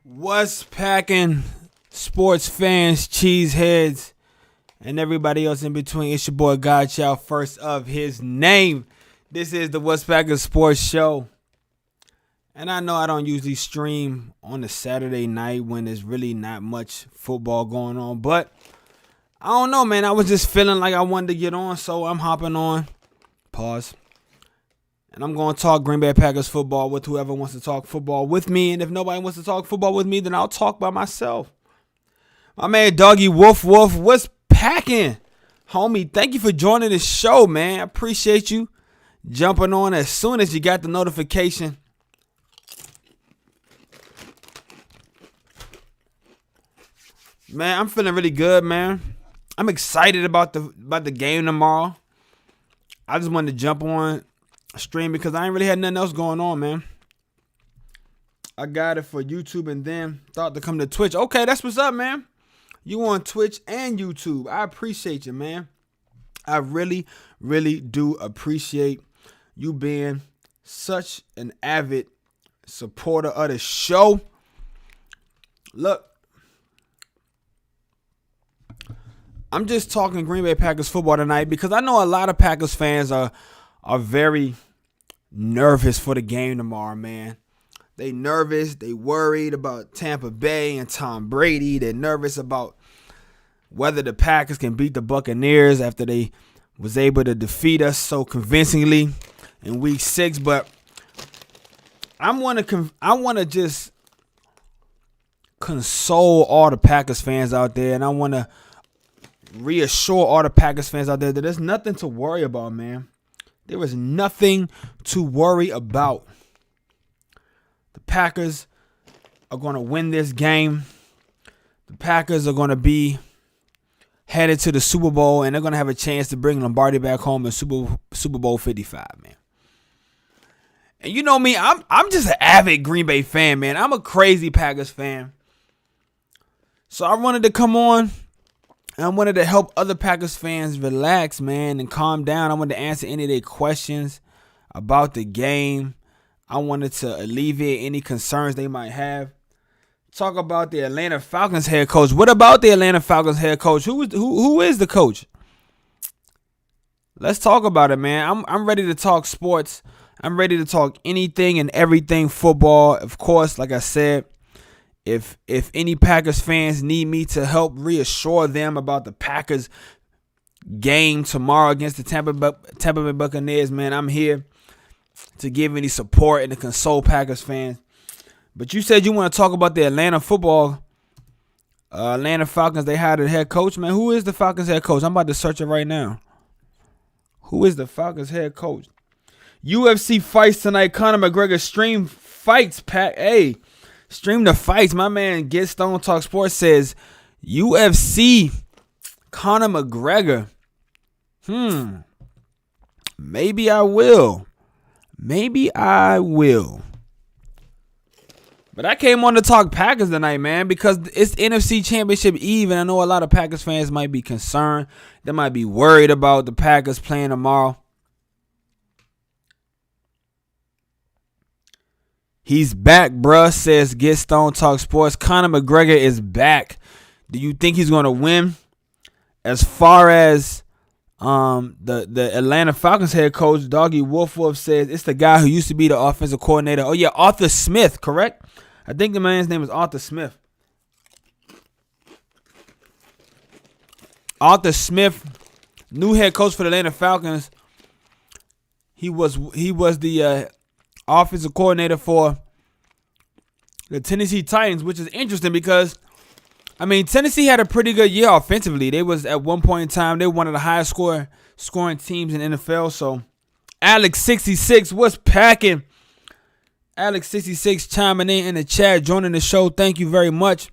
What's packing, sports fans, cheeseheads, and everybody else in between? It's your boy Godchild, first of his name. This is the What's Packing Sports Show. And I know I don't usually stream on a Saturday night when there's really not much football going on. But I don't know, man. I was just feeling like I wanted to get on, so I'm hopping on. Pause. And I'm going to talk Green Bay Packers football with whoever wants to talk football with me. And if nobody wants to talk football with me, then I'll talk by myself. My man Doggy Wolf, what's packing? Homie, thank you for joining the show, man. I appreciate you jumping on as soon as you got the notification. Man, I'm feeling really good, man. I'm excited about the game tomorrow. I just wanted to jump on stream because I ain't really had nothing else going on, man. I got it for YouTube and then thought to come to Twitch. Okay, that's what's up, man. You on Twitch and YouTube. I appreciate you, man. I really, really do appreciate you being such an avid supporter of the show. Look, I'm just talking Green Bay Packers football tonight because I know a lot of Packers fans are very nervous for the game tomorrow, man. They nervous. They worried about Tampa Bay and Tom Brady. They're nervous about whether the Packers can beat the Buccaneers after they was able to defeat us so convincingly in Week 6. But I want to just console all the Packers fans out there, and I want to reassure all the Packers fans out there that there's nothing to worry about, man. There is nothing to worry about. The Packers are going to win this game. The Packers are going to be headed to the Super Bowl, and they're going to have a chance to bring Lombardi back home in Super Bowl 55, man. And you know me, I'm just an avid Green Bay fan, man. I'm a crazy Packers fan. So I wanted to come on. I wanted to help other Packers fans relax, man, and calm down. I wanted to answer any of their questions about the game. I wanted to alleviate any concerns they might have. Talk about the Atlanta Falcons head coach. What about the Atlanta Falcons head coach? Who is the coach? Let's talk about it, man. I'm ready to talk sports. I'm ready to talk anything and everything football. Of course, like I said, If any Packers fans need me to help reassure them about the Packers game tomorrow against the Tampa Bay Buccaneers, man, I'm here to give any support and to console Packers fans. But you said you want to talk about the Atlanta Falcons. They hired a head coach, man. Who is the Falcons head coach? I'm about to search it right now. Who is the Falcons head coach? UFC fights tonight. Conor McGregor stream fights, Pat. Hey. Stream the fights. My man Get Stone Talk Sports says UFC Conor McGregor. Maybe I will. But I came on to talk Packers tonight, man, because it's NFC Championship Eve, and I know a lot of Packers fans might be concerned. They might be worried about the Packers playing tomorrow. He's back, bruh, says Get Stone Talk Sports. Conor McGregor is back. Do you think he's going to win? As far as the Atlanta Falcons head coach, Doggy Wolf says it's the guy who used to be the offensive coordinator. Oh, yeah, Arthur Smith, correct? I think the man's name is Arthur Smith. Arthur Smith, new head coach for the Atlanta Falcons. He was the offensive coordinator for the Tennessee Titans, which is interesting because, I mean, Tennessee had a pretty good year offensively. They was, at one point in time, they were one of the highest scoring teams in the NFL. So, Alex66, what's packing? Alex66 chiming in the chat, joining the show. Thank you very much.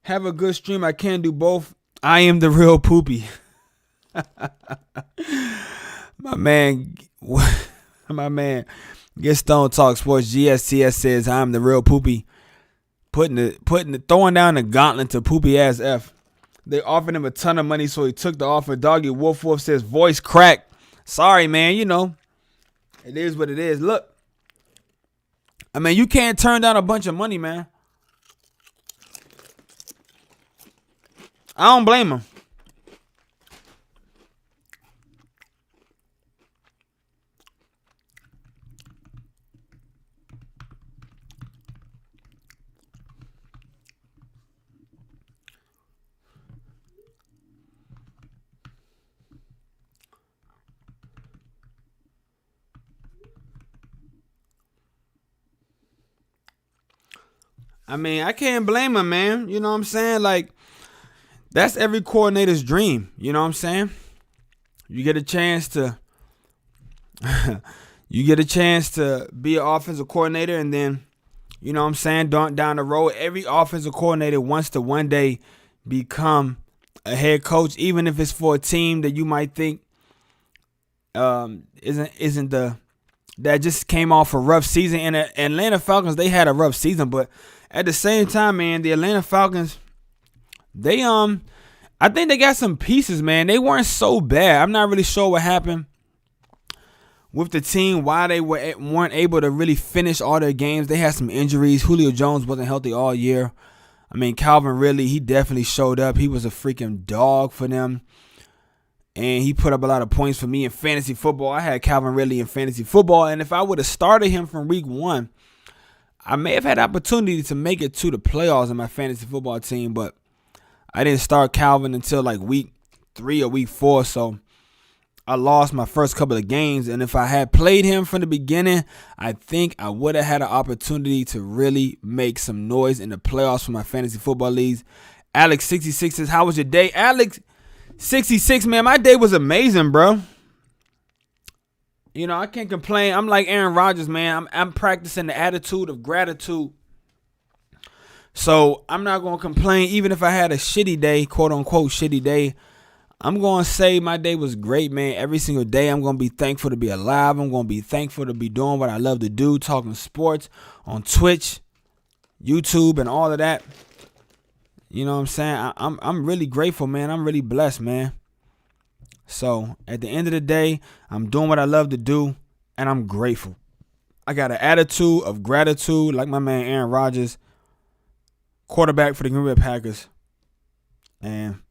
Have a good stream. I can do both. I am the real poopy. My man... My man, Get Stone Talk Sports GSTS says I'm the real poopy, throwing down the gauntlet to poopy ass F. They offered him a ton of money, so he took the offer. Doggy Wolf says voice crack. Sorry, man. You know, it is what it is. Look, I mean, you can't turn down a bunch of money, man. I don't blame him. I mean, I can't blame him, man. You know what I'm saying? Like, that's every coordinator's dream. You know what I'm saying? You get a chance to be an offensive coordinator, and then, you know what I'm saying, down the road, every offensive coordinator wants to one day become a head coach, even if it's for a team that you might think isn't that just came off a rough season. And the Atlanta Falcons, they had a rough season, but at the same time, man, the Atlanta Falcons, I think they got some pieces, man. They weren't so bad. I'm not really sure what happened with the team, why they weren't able to really finish all their games. They had some injuries. Julio Jones wasn't healthy all year. I mean, Calvin Ridley, he definitely showed up. He was a freaking dog for them. And he put up a lot of points for me in fantasy football. I had Calvin Ridley in fantasy football. And if I would have started him from week 1, I may have had opportunity to make it to the playoffs in my fantasy football team. But I didn't start Calvin until like week 3 or week 4. So I lost my first couple of games. And if I had played him from the beginning, I think I would have had an opportunity to really make some noise in the playoffs for my fantasy football leagues. Alex66 says, how was your day? Alex66, man, my day was amazing, bro. You know, I can't complain. I'm like Aaron Rodgers, man. I'm practicing the attitude of gratitude. So I'm not going to complain. Even if I had a shitty day, quote unquote shitty day, I'm going to say my day was great, man. Every single day, I'm going to be thankful to be alive. I'm going to be thankful to be doing what I love to do, talking sports on Twitch, YouTube, and all of that. You know what I'm saying? I'm really grateful, man. I'm really blessed, man. So at the end of the day, I'm doing what I love to do, and I'm grateful. I got an attitude of gratitude, like my man Aaron Rodgers, quarterback for the Green Bay Packers. And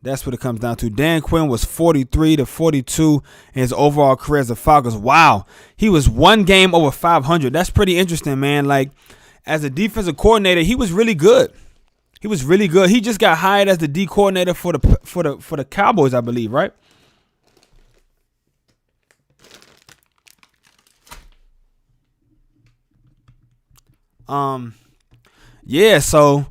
that's what it comes down to. Dan Quinn was 43-42 in his overall career as a Falcons. Wow. He was one game over 500. That's pretty interesting, man. Like, as a defensive coordinator, he was really good. He was really good. He just got hired as the D coordinator for the Cowboys, I believe, right? Yeah, so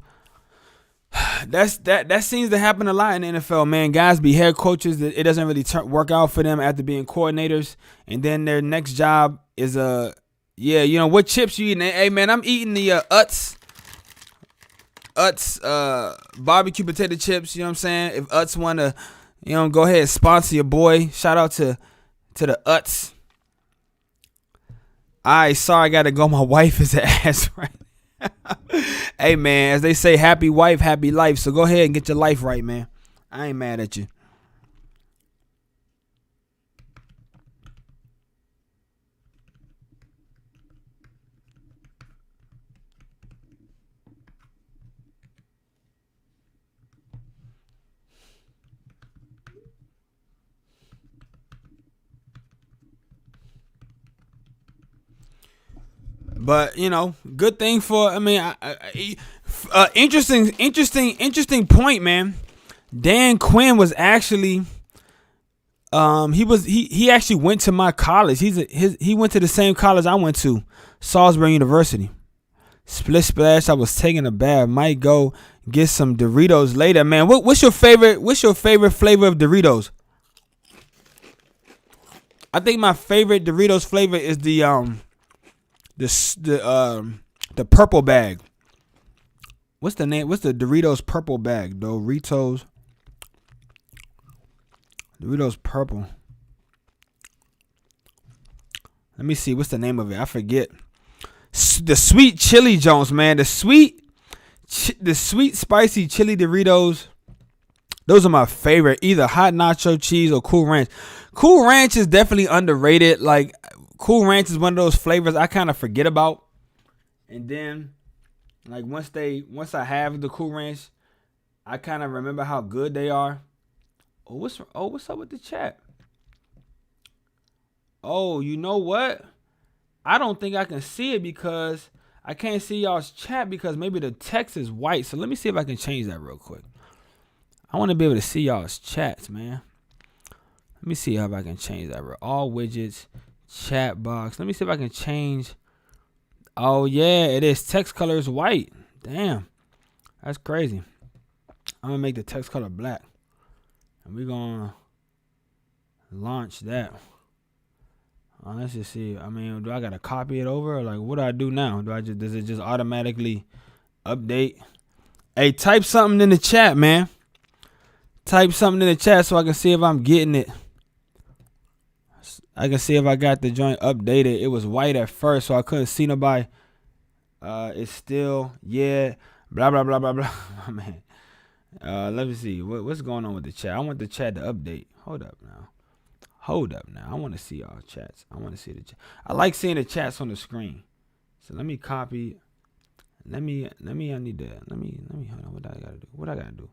that seems to happen a lot in the NFL, man. Guys be head coaches. It doesn't really work out for them after being coordinators, and then their next job is what chips you eating? Hey, man, I'm eating the Utz barbecue potato chips. You know what I'm saying? If Utz want to, go ahead and sponsor your boy. Shout out to the Utz. Sorry, I gotta go. My wife is an ass right. Hey, man, as they say, happy wife, happy life. So go ahead and get your life right, man. I ain't mad at you. But, good thing for, interesting point, man. Dan Quinn was actually, he actually went to my college. He went to the same college I went to, Salisbury University. Split splash, I was taking a bath. Might go get some Doritos later, man. What's your favorite flavor of Doritos? I think my favorite Doritos flavor is the purple bag. What's the name? What's the Doritos purple bag? Doritos purple. Let me see. What's the name of it? I forget. The sweet chili Jones, man. The sweet spicy chili Doritos. Those are my favorite. Either hot nacho cheese or Cool Ranch. Cool Ranch is definitely underrated. Like, Cool Ranch is one of those flavors I kind of forget about. And then, like, once I have the Cool Ranch, I kind of remember how good they are. What's up with the chat? Oh, you know what? I don't think I can see it because I can't see y'all's chat because maybe the text is white. So let me see if I can change that real quick. I want to be able to see y'all's chats, man. Let me see if I can change that. All widgets, chat box. Let me see if I can change. Oh, yeah, it is. Text color is white. Damn. That's crazy. I'm going to make the text color black. And we're going to launch that. Let's just see. I mean, do I got to copy it over? Or like, what do I do now? Does it just automatically update? Hey, type something in the chat, man. Type something in the chat so I can see if I'm getting it. I can see if I got the joint updated. It was white at first, so I couldn't see nobody. It's still, yeah, blah, blah, blah, blah, blah. Man. Let me see. What's going on with the chat? I want the chat to update. Hold up now. I want to see y'all chats. I want to see the chat. I like seeing the chats on the screen. So let me copy. I need to, let me, hold on. What I got to do?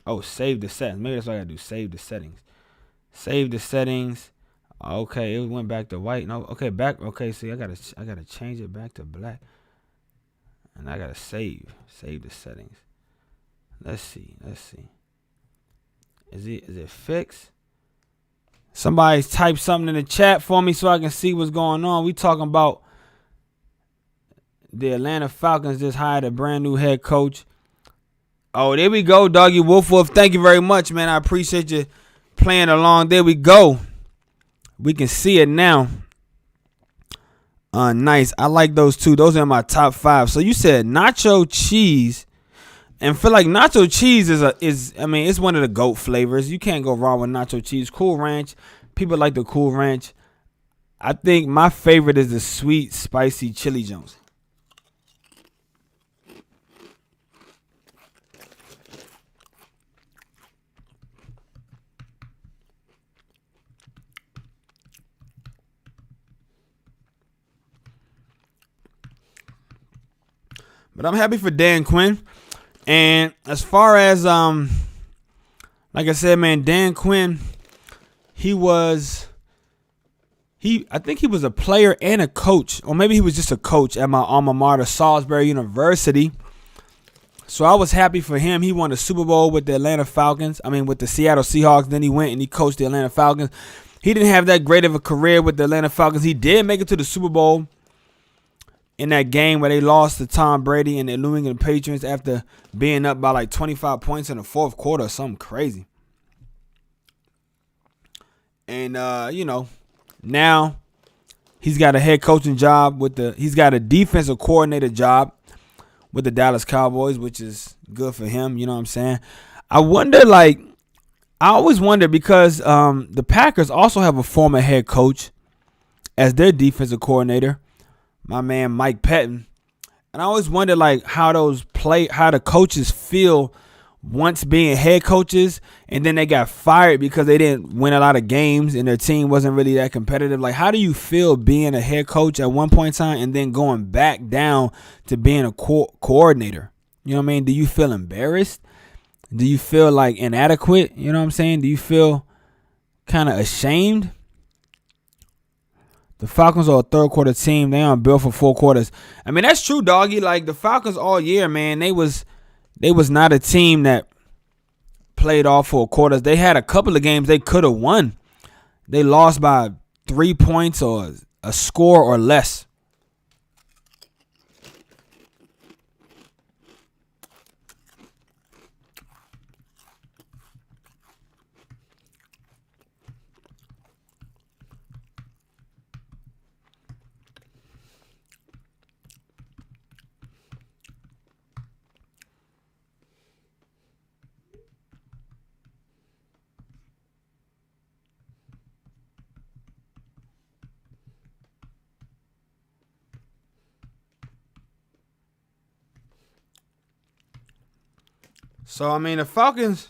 Oh, save the settings. Maybe that's what I got to do. Save the settings. Save the settings. Okay, it went back to white. No, okay, back. Okay, see, I gotta change it back to black. And I gotta save the settings. Let's see. Is it fixed? Somebody type something in the chat for me so I can see what's going on. We talking about the Atlanta Falcons just hired a brand new head coach. Oh, there we go, Doggy Wolf. Thank you very much, man. I appreciate you playing along. There we go. We can see it now. Nice. I like those two. Those are in my top 5. So you said nacho cheese. And feel like nacho cheese is it's one of the GOAT flavors. You can't go wrong with nacho cheese. Cool Ranch. People like the Cool Ranch. I think my favorite is the sweet, spicy chili Jones. But I'm happy for Dan Quinn. And as far as like I said, man, Dan Quinn, I think he was a player and a coach, or maybe he was just a coach at my alma mater, Salisbury University. So I was happy for him. He won the Super Bowl with the Atlanta Falcons. With the Seattle Seahawks. Then he went and he coached the Atlanta Falcons. He didn't have that great of a career with the Atlanta Falcons. He did make it to the Super Bowl in that game where they lost to Tom Brady and the New England Patriots after being up by like 25 points in the fourth quarter or something crazy. And, now he's got a head coaching job he's got a defensive coordinator job with the Dallas Cowboys, which is good for him. You know what I'm saying? I always wonder because the Packers also have a former head coach as their defensive coordinator, my man Mike Pettin. And I always wonder how the coaches feel once being head coaches and then they got fired because they didn't win a lot of games and their team wasn't really that competitive. Like, how do you feel being a head coach at one point in time and then going back down to being a coordinator? You know what I mean? Do you feel embarrassed? Do you feel like inadequate? You know what I'm saying? Do you feel kind of ashamed? The Falcons are a third quarter team. They aren't built for 4 quarters. That's true, doggy. Like, the Falcons all year, man, they was not a team that played all 4 quarters. They had a couple of games they could have won. They lost by 3 points or a score or less. So the Falcons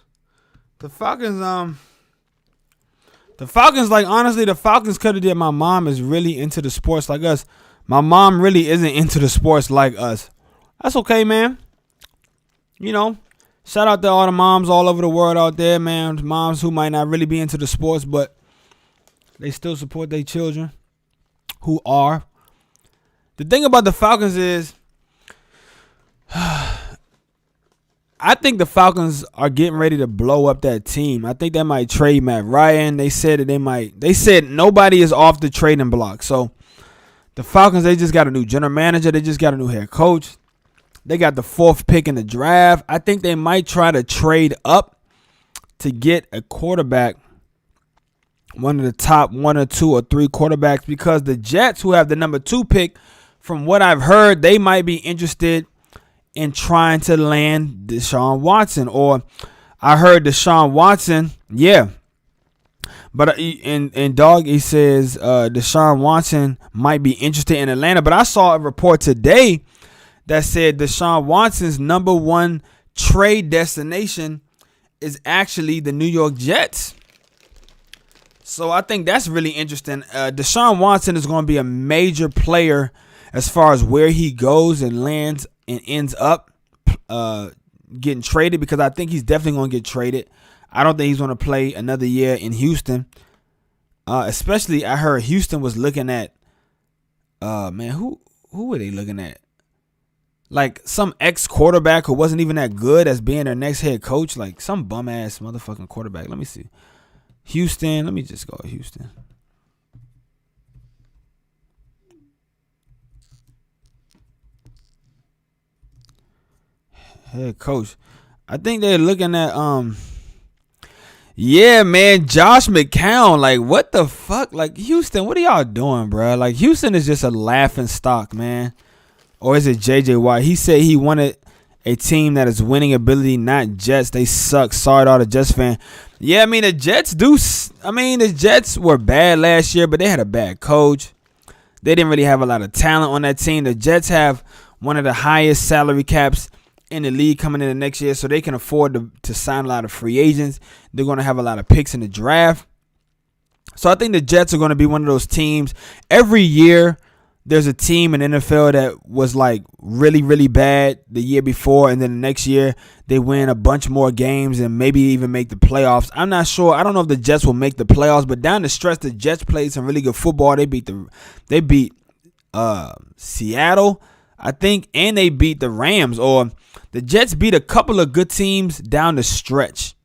The Falcons, like, honestly, the Falcons could have did. My mom is really into the sports like us. My mom really isn't into the sports like us. That's okay, man. You know, shout out to all the moms all over the world out there, man. Moms who might not really be into the sports, but they still support their children who are. The thing about the Falcons is, I think the Falcons are getting ready to blow up that team. I think they might trade Matt Ryan. They said that they might. They said nobody is off the trading block. So the Falcons, they just got a new general manager. They just got a new head coach. They got the 4th pick in the draft. I think they might try to trade up to get a quarterback, one of the top 1 or 2 or 3 quarterbacks, because the Jets, who have the number 2 pick, from what I've heard, they might be interested in trying to land Deshaun Watson. Or I heard Deshaun Watson, yeah. But in Dog, he says Deshaun Watson might be interested in Atlanta. But I saw a report today that said Deshaun Watson's number 1 trade destination is actually the New York Jets. So I think that's really interesting. Deshaun Watson is going to be a major player as far as where he goes and lands and ends up getting traded, because I think he's definitely going to get traded. I don't think he's going to play another year in Houston. Especially, I heard Houston was looking at, who were they looking at? Like some ex-quarterback who wasn't even that good as being their next head coach. Like some bum-ass motherfucking quarterback. Let me see. Houston. Let me just go Houston. Head coach. I think they're looking at yeah, man, Josh McCown. Like, what the fuck? Like, Houston, what are y'all doing, bro? Like, Houston is just a laughing stock, man. Or is it JJ Watt? He said he wanted a team that is winning ability, not Jets. They suck. Sorry to all the Jets fans. Yeah, I mean, the Jets do. I mean, the Jets were bad last year, but they had a bad coach. They didn't really have a lot of talent on that team. The Jets have one of the highest salary caps in the league coming in the next year, so they can afford to sign a lot of free agents. They're going to have a lot of picks in the draft. So I think the Jets are going to be one of those teams. Every year, there's a team in the NFL that was like really, really bad the year before, and then the next year they win a bunch more games and maybe even make the playoffs. I'm not sure. I don't know if the Jets will make the playoffs, but down the stretch, the Jets played some really good football. They beat Seattle, I think, and they beat the Rams. Or the Jets beat a couple of good teams down the stretch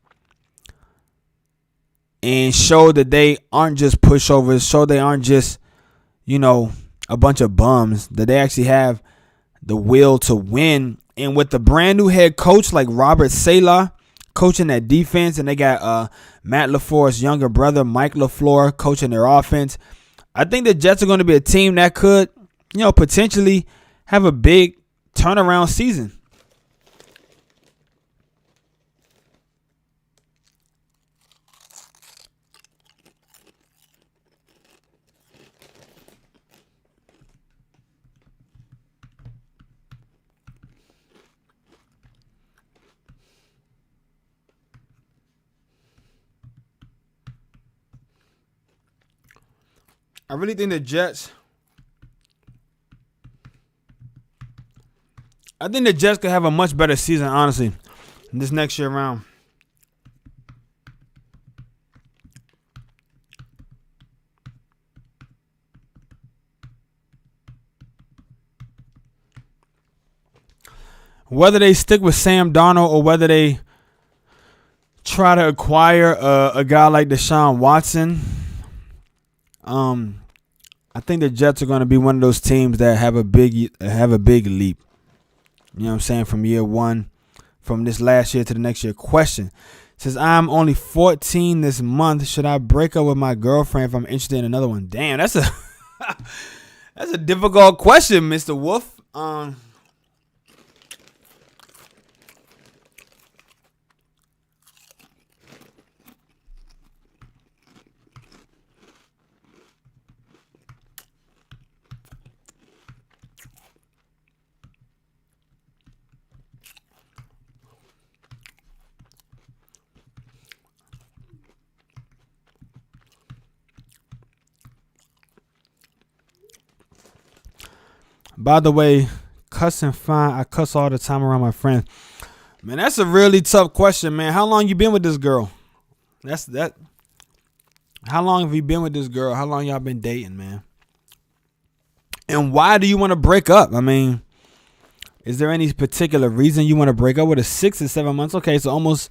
and showed that they aren't just pushovers, show they aren't just, a bunch of bums, that they actually have the will to win. And with the brand new head coach like Robert Saleh coaching that defense, and they got Matt LaFleur's younger brother, Mike LaFleur, coaching their offense, I think the Jets are going to be a team that could, potentially have a big turnaround season. I really think the Jets. I think the Jets could have a much better season, honestly, this next year around. Whether they stick with Sam Darnold or whether they try to acquire a guy like Deshaun Watson, I think the Jets are going to be one of those teams that have a big leap. You know what I'm saying? From year one, from this last year to the next year. Question says, I'm only 14 this month. Should I break up with my girlfriend if I'm interested in another one? Damn, that's a difficult question, Mr. Wolf. By the way, cussing fine. I cuss all the time around my friends. Man, that's a really tough question, man. How long you been with this girl? That's that. How long have you been with this girl? How long y'all been dating, man? And why do you want to break up? I mean, is there any particular reason you want to break up with her? 6 or 7 months? Okay, so almost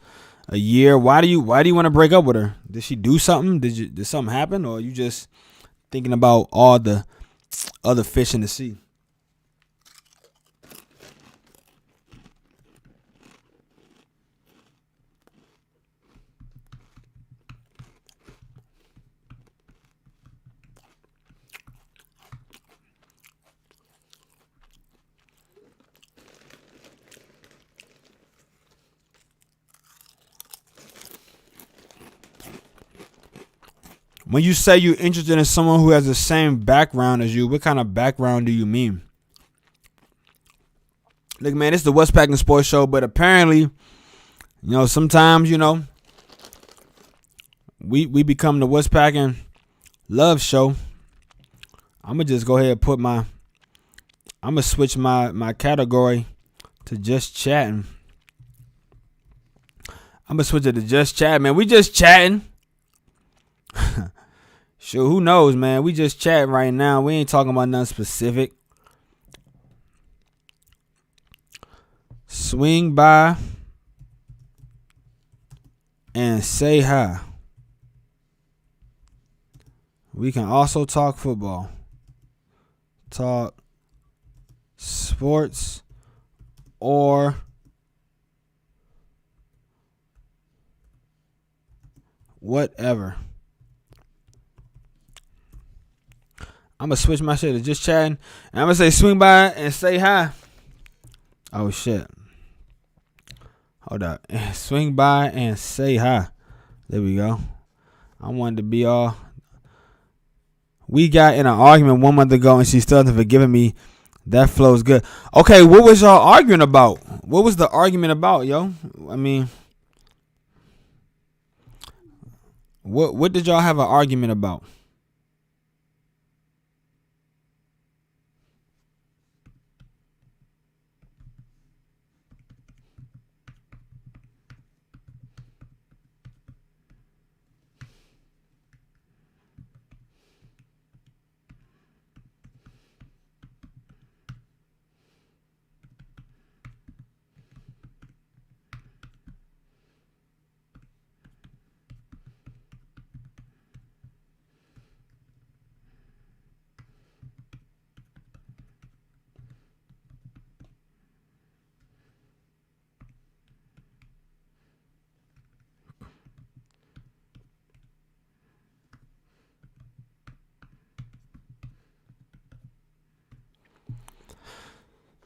a year. Why do you want to break up with her? Did she do something? Did something happen? Or are you just thinking about all the other fish in the sea? When you say you're interested in someone who has the same background as you, what kind of background do you mean? Look, man, it's the West Packing Sports Show, but apparently, sometimes, we become the West Packing Love Show. I'm going to just go ahead and I'm going to switch my category to just chatting. I'm going to switch it to just chatting, man. We just chatting. Sure, who knows, man? We just chatting right now. We ain't talking about nothing specific. Swing by and say hi. We can also talk football. Talk sports or whatever. I'm going to switch my shit to just chatting. And I'm going to say swing by and say hi. Oh, shit. Hold up. Swing by and say hi. There we go. I wanted to be all. We got in an argument 1 month ago and she still hasn't forgiven me. That flows good. Okay, what was y'all arguing about? What was the argument about, yo? I mean, what did y'all have an argument about?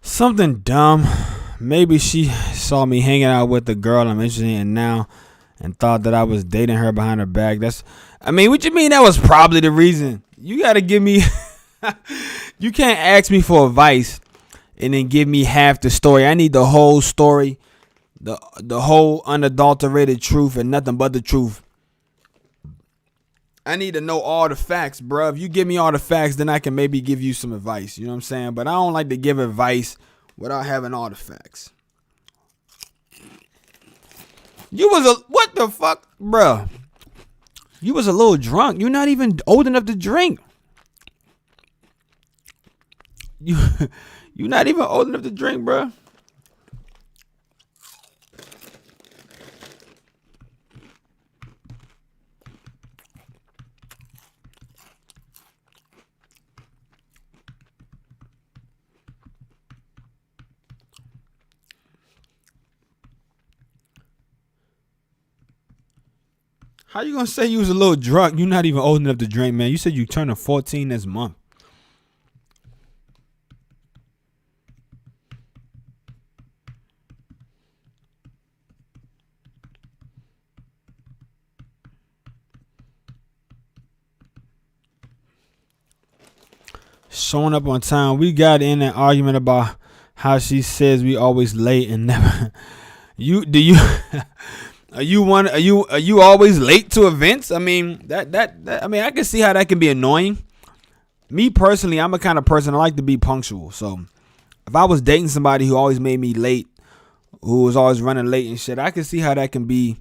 Something dumb. Maybe she saw me hanging out with the girl I'm interested in now and thought that I was dating her behind her back. What you mean that was probably the reason? You got to give me, you can't ask me for advice and then give me half the story. I need the whole story, the whole unadulterated truth and nothing but the truth. I need to know all the facts, bro. If you give me all the facts, then I can maybe give you some advice. You know what I'm saying? But I don't like to give advice without having all the facts. What the fuck, bro? You was a little drunk. You're not even old enough to drink. You're not even old enough to drink, bro. How you gonna say you was a little drunk? You're not even old enough to drink, man. You said you turning 14 this month. Showing up on time. We got in an argument about how she says we always late and never. Are you always late to events? I mean, I can see how that can be annoying. me personally, I'm a kind of person I like to be punctual. So if I was dating somebody who always made me late, who was always running late and shit, I can see how that can be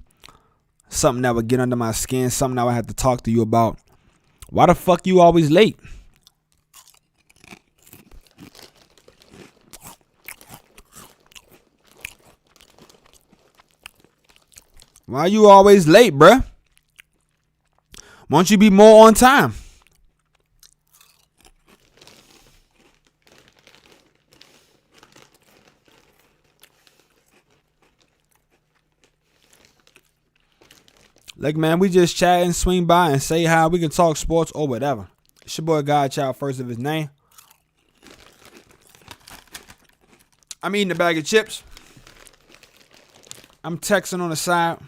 something that would get under my skin, something I would have to talk to you about. Why the fuck you always late? Why you always late, bruh? Why don't you be more on time? Like, man, we just chat and swing by and say hi. We can talk sports or whatever. It's your boy Godchild, first of his name. I'm eating a bag of chips. I'm texting on the side.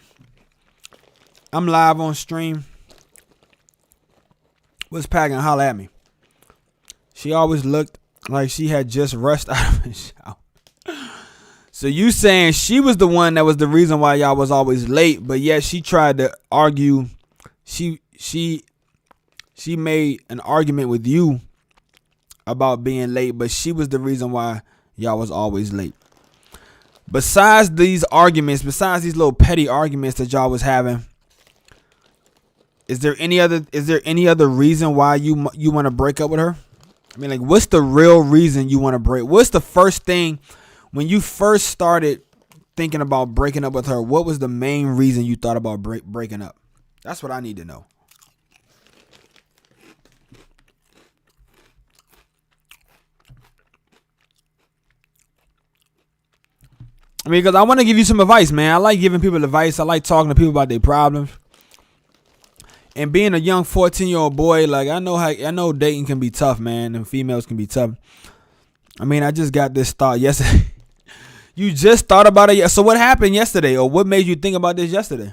I'm live on stream. What's packing? Holla at me. She always looked like she had just rushed out of the shower. So you saying she was the one that was the reason why y'all was always late, but yet she tried to argue. She made an argument with you about being late, but she was the reason why y'all was always late. Besides these arguments, besides these little petty arguments that y'all was having, is there any other reason why you want to break up with her? I mean, like, what's the real reason you want to break? What's the first thing when you first started thinking about breaking up with her? What was the main reason you thought about breaking up? That's what I need to know. I mean, because I want to give you some advice, man. I like giving people advice. I like talking to people about their problems. And being a young 14-year-old boy, like, I know dating can be tough, man, and females can be tough. I mean, I just got this thought yesterday. You just thought about it. So what happened yesterday, or what made you think about this yesterday?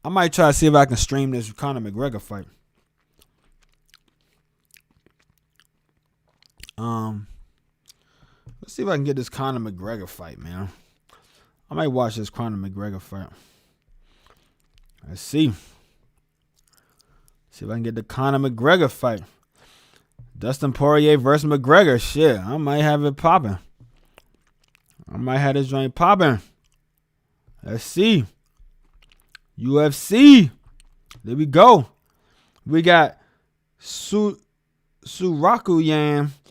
I might try to see if I can stream this Conor McGregor fight. Let's see if I can get this Conor McGregor fight, man. I might watch this Conor McGregor fight. Let's see. See if I can get the Conor McGregor fight. Dustin Poirier versus McGregor. Shit, I might have it popping. I might have this joint popping. Let's see. UFC. There we go. We got Surakuyan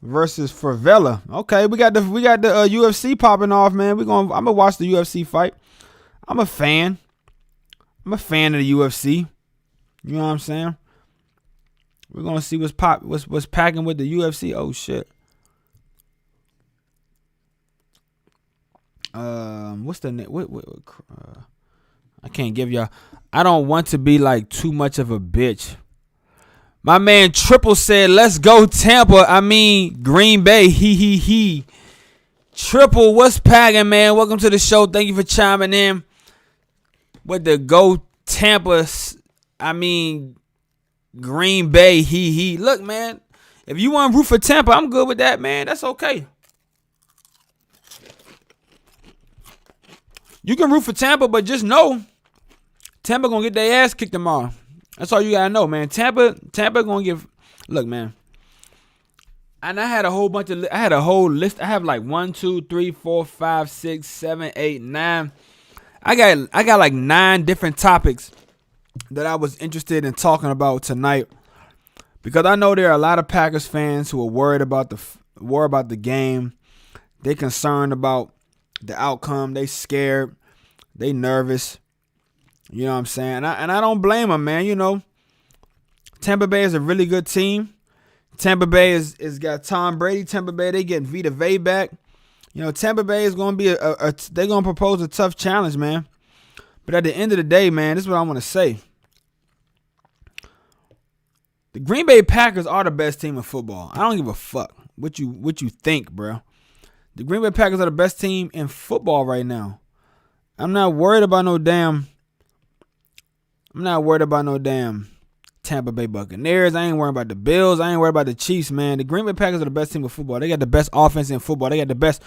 versus Favela. Okay, we got the UFC popping off, man. I'm gonna watch the UFC fight. I'm a fan of the UFC. You know what I'm saying? We're gonna see what's packing with the UFC. Oh shit. What's the name? I can't give y'all. I don't want to be like too much of a bitch. My man Triple said, "Let's go Tampa." I mean Green Bay. He. Triple, what's packing, man? Welcome to the show. Thank you for chiming in with the go Tampa. I mean Green Bay. He. Look, man. If you want to root for Tampa, I'm good with that, man. That's okay. You can root for Tampa, but just know Tampa gonna get their ass kicked tomorrow. That's all you gotta know, man. Tampa gonna give. Look, man. And I had a whole list. I have like 1, 2, 3, 4, 5, 6, 7, 8, 9. I got like 9 different topics that I was interested in talking about tonight, because I know there are a lot of Packers fans who are worried about the game. They're concerned about the outcome. They scared. They nervous. You know what I'm saying? And I don't blame them, man. You know, Tampa Bay is a really good team. Tampa Bay is got Tom Brady. Tampa Bay, they getting Vita Vea back. You know, Tampa Bay is going to be they're going to propose a tough challenge, man. But at the end of the day, man, this is what I want to say. The Green Bay Packers are the best team in football. I don't give a fuck what you think, bro. The Green Bay Packers are the best team in football right now. I'm not worried about no damn Tampa Bay Buccaneers. I ain't worried about the Bills. I ain't worried about the Chiefs, man. The Green Bay Packers are the best team in football. They got the best offense in football. They got the best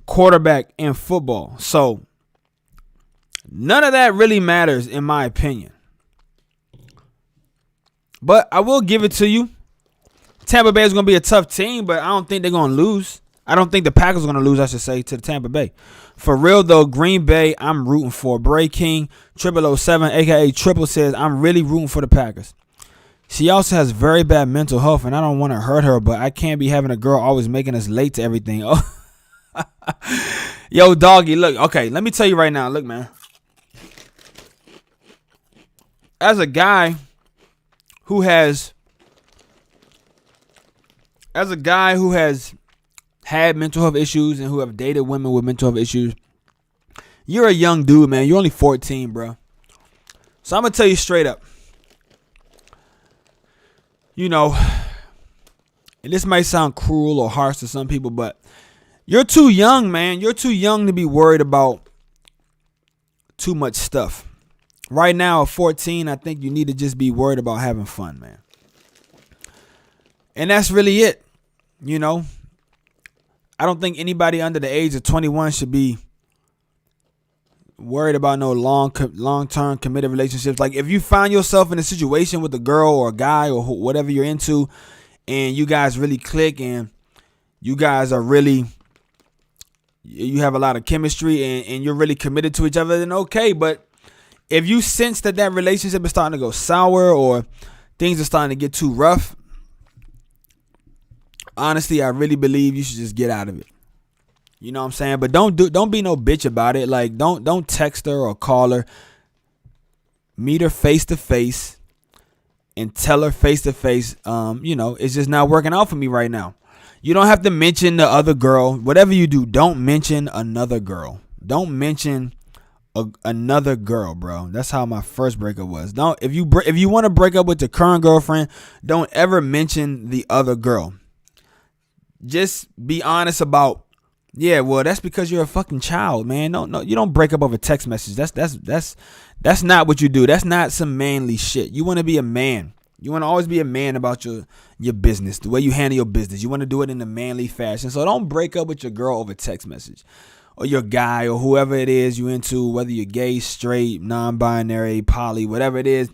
quarterback in football. So none of that really matters in my opinion. But I will give it to you. Tampa Bay is going to be a tough team, but I don't think they're going to lose. I don't think the Packers are going to lose, I should say, to the Tampa Bay. For real, though, Green Bay, I'm rooting for. Bray King, 0007, a.k.a. Triple, says, I'm really rooting for the Packers. She also has very bad mental health, and I don't want to hurt her, but I can't be having a girl always making us late to everything. Oh. Yo, doggy, look. Okay, let me tell you right now. Look, man. As a guy who has had mental health issues and who have dated women with mental health issues, you're a young dude, man. You're only 14, bro. So I'm going to tell you straight up. You know, and this might sound cruel or harsh to some people, but you're too young, man. You're too young to be worried about too much stuff. Right now, at 14, I think you need to just be worried about having fun, man. And that's really it. You know, I don't think anybody under the age of 21 should be worried about no long-term committed relationships. Like, if you find yourself in a situation with a girl or a guy or whatever you're into, and you guys really click and you guys are really, you have a lot of chemistry and you're really committed to each other, then okay. But if you sense that relationship is starting to go sour or things are starting to get too rough, honestly, I really believe you should just get out of it. You know what I'm saying? But don't be no bitch about it. Like, don't text her or call her. Meet her face to face and tell her face to face, you know, it's just not working out for me right now. You don't have to mention the other girl. Whatever you do, don't mention another girl. Don't mention another girl, bro. That's how my first breakup was. Don't if you want to break up with your current girlfriend, don't ever mention the other girl. Just be honest about, yeah, well, that's because you're a fucking child, man. No, you don't break up over text message. That's not what you do. That's not some manly shit. You want to be a man. You want to always be a man about your business, the way you handle your business. You want to do it in a manly fashion. So don't break up with your girl over text message, or your guy, or whoever it is you into, whether you're gay, straight, non-binary, poly, whatever it is.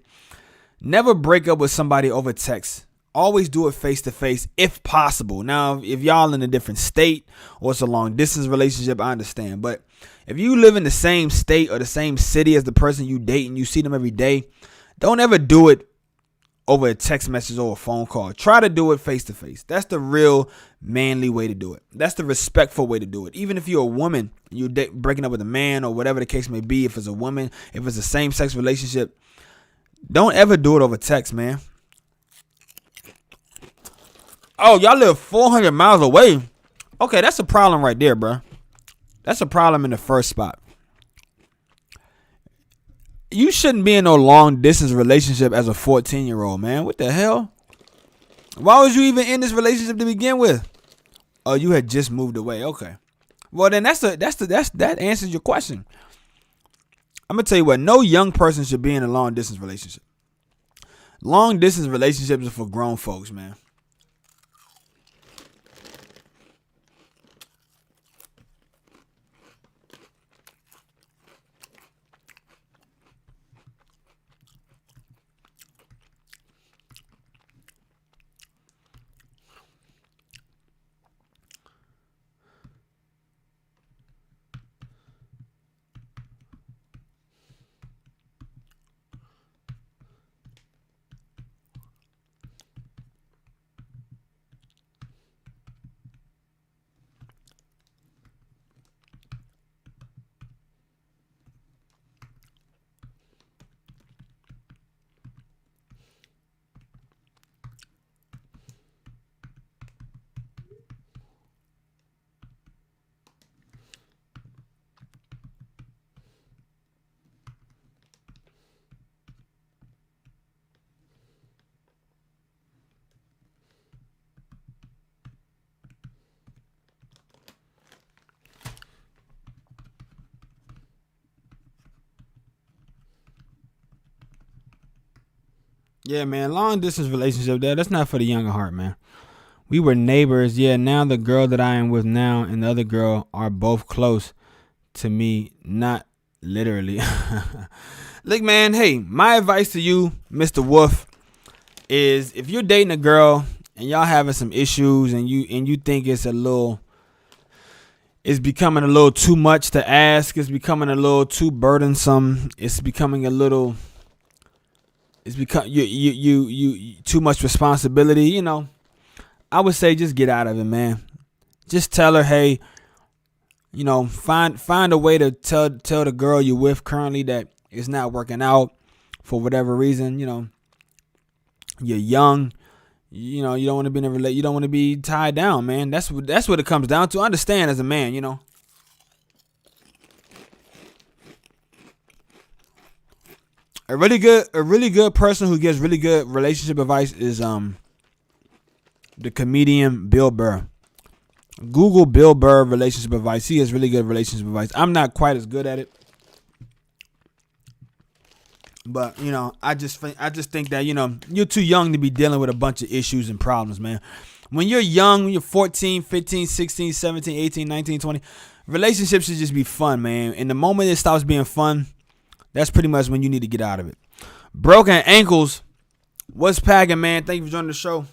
Never break up with somebody over text. Always do it face to face if possible. Now, if y'all in a different state or it's a long distance relationship, I understand. But if you live in the same state or the same city as the person you date and you see them every day, don't ever do it over a text message or a phone call. Try to do it face to face. That's the real manly way to do it. That's the respectful way to do it. Even if you're a woman, you're breaking up with a man or whatever the case may be, if it's a woman, if it's a same sex relationship, don't ever do it over text, man. Oh, y'all live 400 miles away. Okay, that's a problem right there, bro. That's a problem in the first spot. You shouldn't be in no long distance relationship as a 14-year-old, man. What the hell? Why was you even in this relationship to begin with? Oh, you had just moved away. Okay. Well, then that answers your question. I'm gonna tell you what. No young person should be in a long distance relationship. Long distance relationships are for grown folks, man. Yeah, man, long distance relationship that's not for the young at heart, man. We were neighbors. Yeah, now the girl that I am with now and the other girl are both close to me, not literally. Look, man, hey, my advice to you, Mr. Wolf, is if you're dating a girl and y'all having some issues and you think it's becoming a little too much to ask, it's becoming a little too burdensome, it's becoming a little, it's become you too much responsibility, I would say just get out of it, man. Just tell her, hey, find a way to tell the girl you're with currently that it's not working out for whatever reason. You're young. You don't want to be in a relate. You don't want to be tied down, man. That's what it comes down to. I understand as a man, A really good person who gives really good relationship advice is the comedian Bill Burr. Google Bill Burr relationship advice. He has really good relationship advice. I'm not quite as good at it, but I just think that you're too young to be dealing with a bunch of issues and problems, man. When you're young, when you're 14, 15, 16, 17, 18, 19, 20, relationships should just be fun, man. And the moment it stops being fun, that's pretty much when you need to get out of it. Broken ankles. What's packing, man? Thank you for joining the show.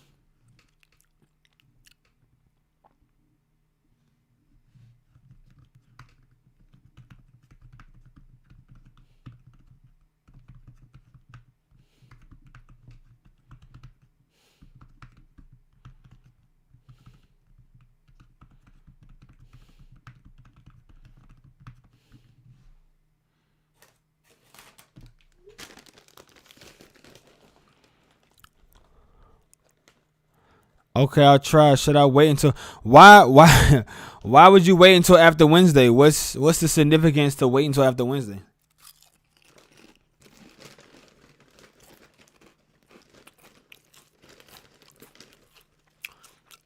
Okay, I'll try. Should I wait until why would you wait until after Wednesday? What's the significance to wait until after Wednesday?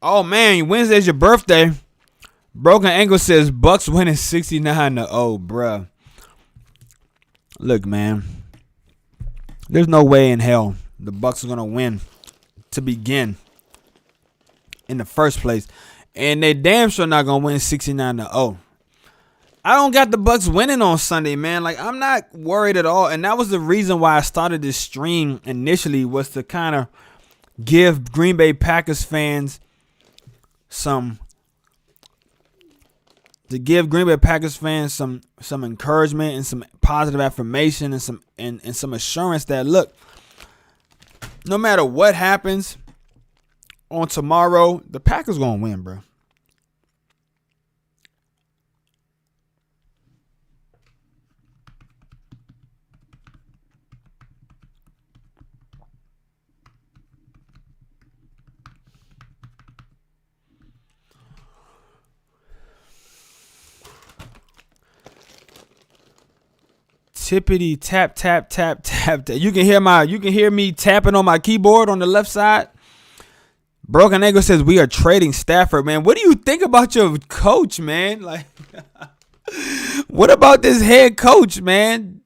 Oh man, Wednesday's your birthday. Broken Ankle says Bucs winning 69-0, bruh. Look, man. There's no way in hell the Bucs are gonna win to begin in the first place, and they damn sure not gonna win 69-0. I don't got the Bucs winning on Sunday, man. Like, I'm not worried at all, and that was the reason why I started this stream initially, was to kind of give Green Bay Packers fans some encouragement and some positive affirmation and some assurance that, look, no matter what happens on tomorrow, the Packers gonna win, bro. Tippity tap tap tap tap. You can hear me tapping on my keyboard on the left side. Broken Ankle says we are trading Stafford, man. What do you think about your coach, man? Like, what about this head coach, man?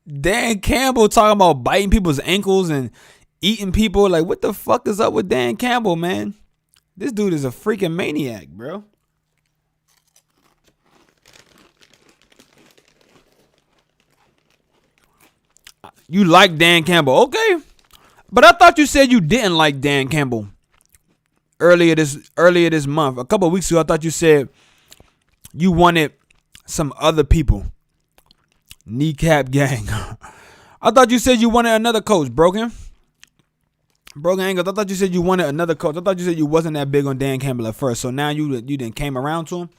Dan Campbell talking about biting people's ankles and eating people. Like, what the fuck is up with Dan Campbell, man? This dude is a freaking maniac, bro. You like Dan Campbell, okay? But I thought you said you didn't like Dan Campbell earlier this month. A couple of weeks ago, I thought you said you wanted some other people. Kneecap gang. I thought you said you wanted another coach, Broken Angles. I thought you said you wanted another coach. I thought you said you wasn't that big on Dan Campbell at first. So now you didn't came around to him.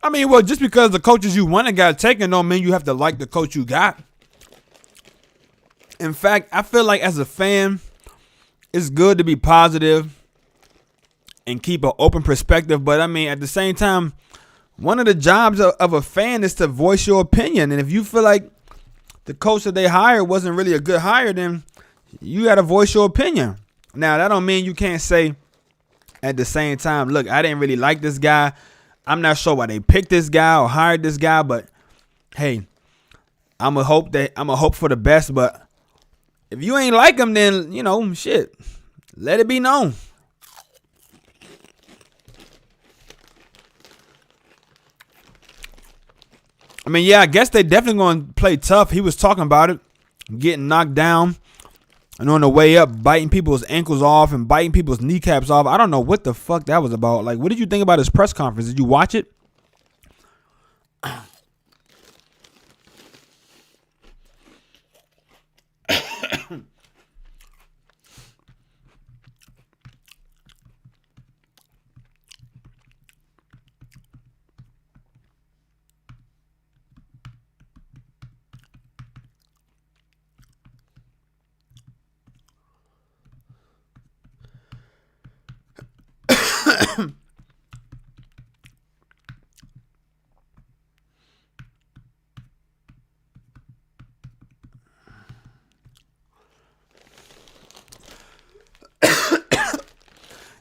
I mean, well, just because the coaches you want got taken don't mean you have to like the coach you got. In fact, I feel like as a fan, it's good to be positive and keep an open perspective. But I mean, at the same time, one of the jobs of a fan is to voice your opinion. And if you feel like the coach that they hired wasn't really a good hire, then you got to voice your opinion. Now, that don't mean you can't say at the same time, look, I didn't really like this guy. I'm not sure why they picked this guy or hired this guy, but hey, I'm going to hope for the best. But if you ain't like him, then, shit, let it be known. I mean, yeah, I guess they definitely going to play tough. He was talking about it, getting knocked down, and on the way up, biting people's ankles off and biting people's kneecaps off. I don't know what the fuck that was about. Like, what did you think about his press conference? Did you watch it?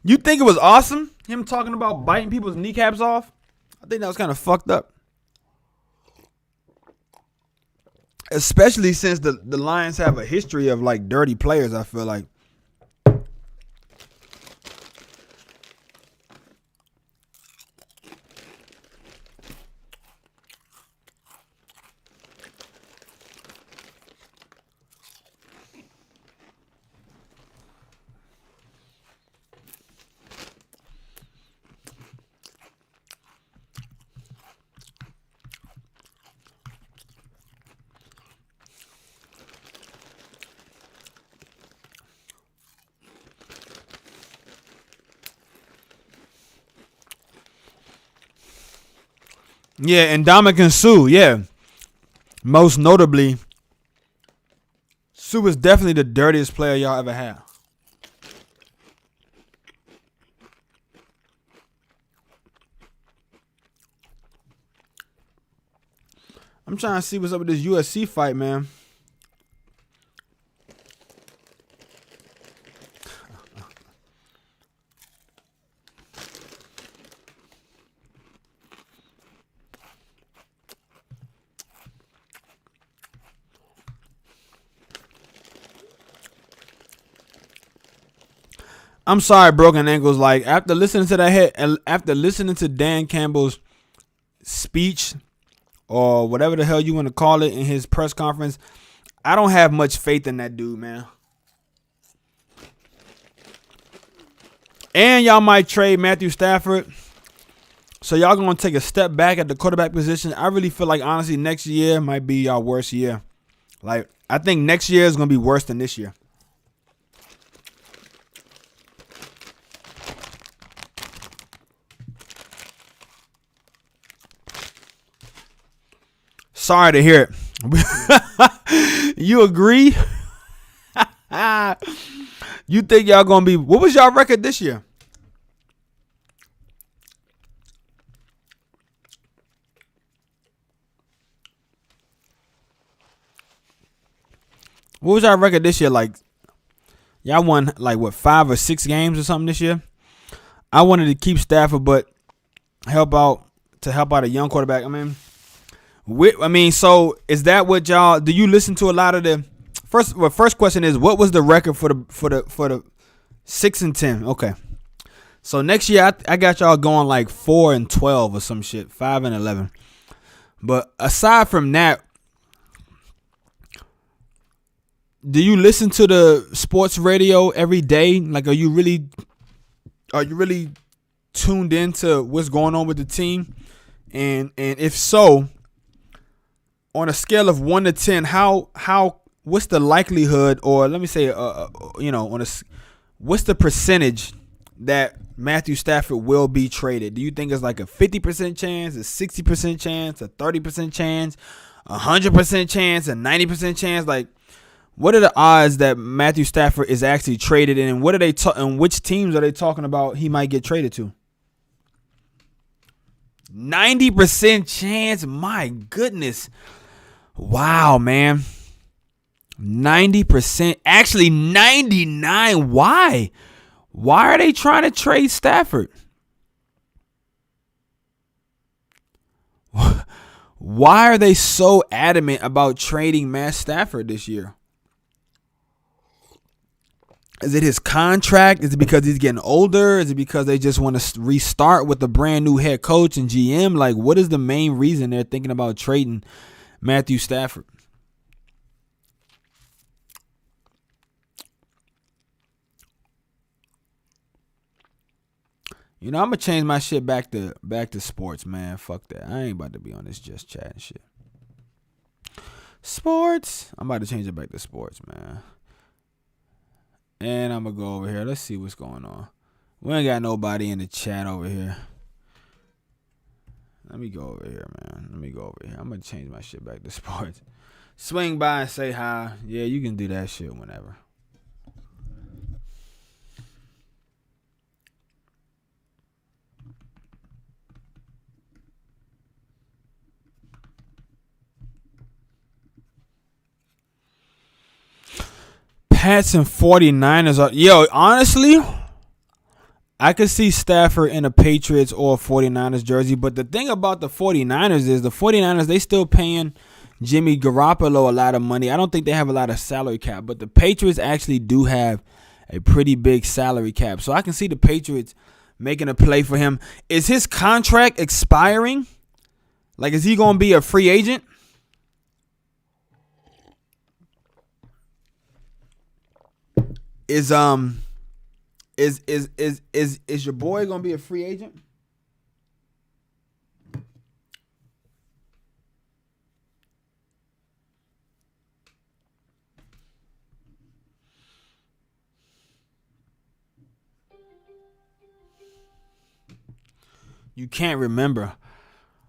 You think it was awesome, him talking about biting people's kneecaps off? I think that was kind of fucked up. Especially since the Lions have a history of, like, dirty players, I feel like. Yeah, and Ndamukong Suh, yeah. Most notably, Suh was definitely the dirtiest player y'all ever had. I'm trying to see what's up with this UFC fight, man. I'm sorry, Broken Ankles. Like, after listening to Dan Campbell's speech or whatever the hell you want to call it in his press conference, I don't have much faith in that dude, man. And y'all might trade Matthew Stafford. So y'all going to take a step back at the quarterback position. I really feel like, honestly, next year might be y'all worst year. Like, I think next year is going to be worse than this year. Sorry to hear it. You agree? You think y'all going to be... What was y'all record this year? What was y'all record this year? Like, y'all won, like, what, 5 or 6 games or something this year? I wanted to keep Stafford, but help out a young quarterback. So is that what y'all do? You listen to a lot of the first question is, what was the record for the 6-10? Okay, so next year I got y'all going like 4-12 or some shit, 5-11. But aside from that, do you listen to the sports radio every day? Like, are you really tuned into what's going on with the team? And if so, on a scale of 1 to 10, what's the likelihood, or let me say, what's the percentage that Matthew Stafford will be traded? Do you think it's like a 50% chance, a 60% chance, a 30% chance, 100% chance, a 90% chance? Like, what are the odds that Matthew Stafford is actually traded, and what are they and which teams are they talking about he might get traded to? 90% chance? My goodness. Wow, man. 90%, actually 99. Why? Why are they trying to trade Stafford? Why are they so adamant about trading Matt Stafford this year? Is it his contract? Is it because he's getting older? Is it because they just want to restart with a brand new head coach and GM? Like, what is the main reason they're thinking about trading Matthew Stafford? You know, I'm gonna change my shit back to sports, man. Fuck that. I ain't about to be on this just chatting shit. Sports. I'm about to change it back to sports, man. And I'm gonna go over here. Let's see what's going on. We ain't got nobody in the chat over here. Let me go over here, man. Let me go over here. I'm gonna change my shit back to sports. Swing by and say hi. Yeah, you can do that shit whenever. Pats and 49ers are... Yo, honestly, I could see Stafford in a Patriots or 49ers jersey. But the thing about the 49ers is the 49ers, they still paying Jimmy Garoppolo a lot of money. I don't think they have a lot of salary cap. But the Patriots actually do have a pretty big salary cap. So I can see the Patriots making a play for him. Is his contract expiring? Like, is he going to be a free agent? Is your boy gonna be a free agent? You can't remember.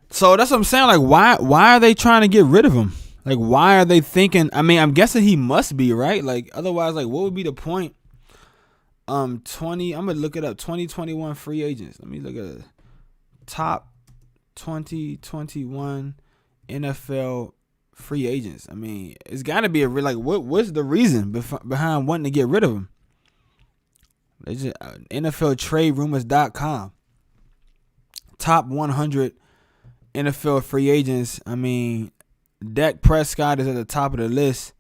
So that's what I'm saying. Like, why are they trying to get rid of him? Like, why are they thinking? I mean, I'm guessing he must be, right? Like, otherwise, like, what would be the point? I'm gonna look it up. 2021 free agents. Let me look at the top 2021 NFL free agents. I mean, it's got to be a real, like, what's the reason behind wanting to get rid of him? They just NFLTradeRumors.com. Top 100 NFL free agents. I mean, Dak Prescott is at the top of the list.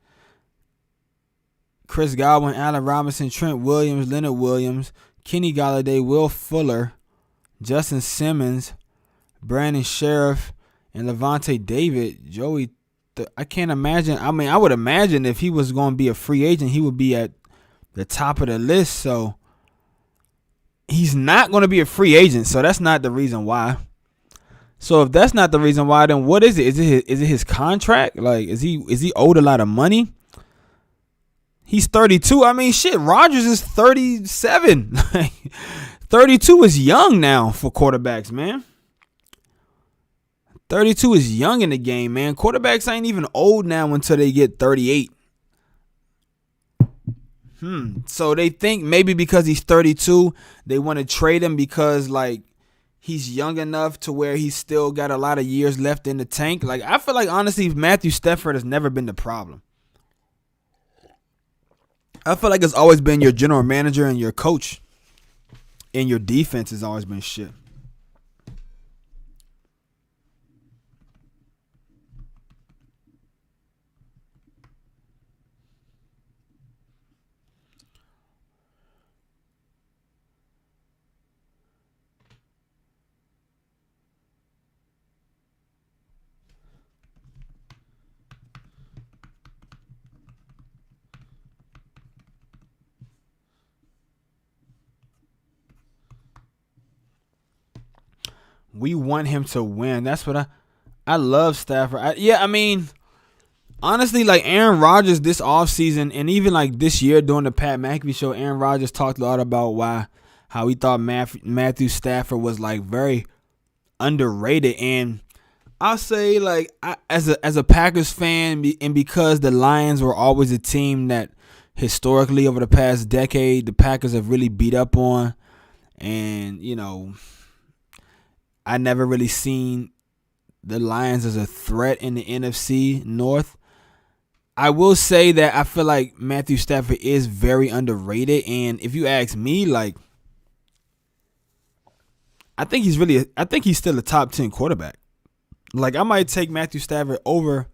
Chris Godwin, Allen Robinson, Trent Williams, Leonard Williams, Kenny Golladay, Will Fuller, Justin Simmons, Brandon Sheriff, and Devonte David. Joey, I can't imagine. I mean, I would imagine if he was going to be a free agent, he would be at the top of the list. So he's not going to be a free agent. So that's not the reason why. So if that's not the reason why, then what is it? Is it his contract? Like, is he owed a lot of money? He's 32. I mean, shit, Rodgers is 37. 32 is young now for quarterbacks, man. 32 is young in the game, man. Quarterbacks ain't even old now until they get 38. So they think maybe because he's 32, they want to trade him because, like, he's young enough to where he's still got a lot of years left in the tank. Like, I feel like, honestly, Matthew Stafford has never been the problem. I feel like it's always been your general manager and your coach. And your defense has always been shit. We want him to win. That's what I love Stafford. I mean, honestly, like Aaron Rodgers this offseason and even like this year during the Pat McAfee show, Aaron Rodgers talked a lot about how he thought Matthew Stafford was like very underrated. And I'll say, like, as a Packers fan, and because the Lions were always a team that historically over the past decade the Packers have really beat up on, and, you know, I never really seen the Lions as a threat in the NFC North. I will say that I feel like Matthew Stafford is very underrated. And if you ask me, like, I think he's still a top 10 quarterback. Like, I might take Matthew Stafford over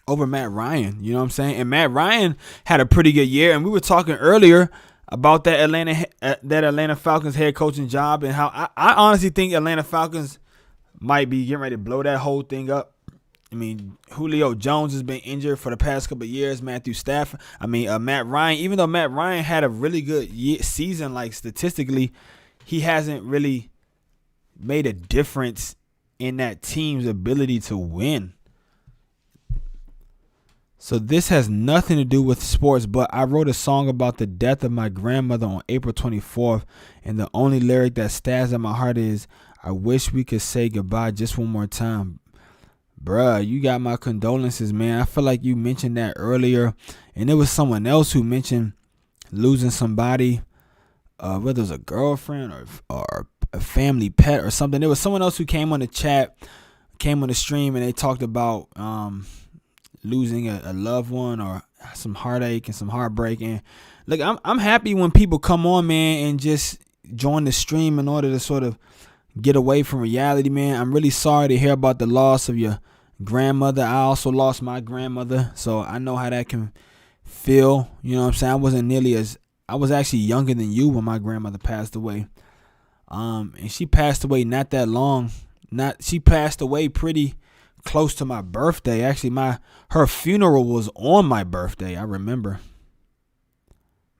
Matt Ryan. You know what I'm saying? And Matt Ryan had a pretty good year. And we were talking earlier about that Atlanta Falcons head coaching job and how I honestly think Atlanta Falcons might be getting ready to blow that whole thing up. I mean, Julio Jones has been injured for the past couple of years. Matt Ryan, even though Matt Ryan had a really good season, like statistically, he hasn't really made a difference in that team's ability to win. So this has nothing to do with sports, but I wrote a song about the death of my grandmother on April 24th, and the only lyric that stabs at my heart is, I wish we could say goodbye just one more time. Bruh, you got my condolences, man. I feel like you mentioned that earlier, and there was someone else who mentioned losing somebody, whether it was a girlfriend or a family pet or something. There was someone else who came on the stream, and they talked about losing a loved one or some heartache and some heartbreak. And look, I'm happy when people come on, man, and just join the stream in order to sort of get away from reality, man. I'm really sorry to hear about the loss of your grandmother. I also lost my grandmother, so I know how that can feel. You know what I'm saying? I was actually younger than you when my grandmother passed away. And she passed away not that long. She passed away pretty close to my birthday. Actually, her funeral was on my birthday. I remember.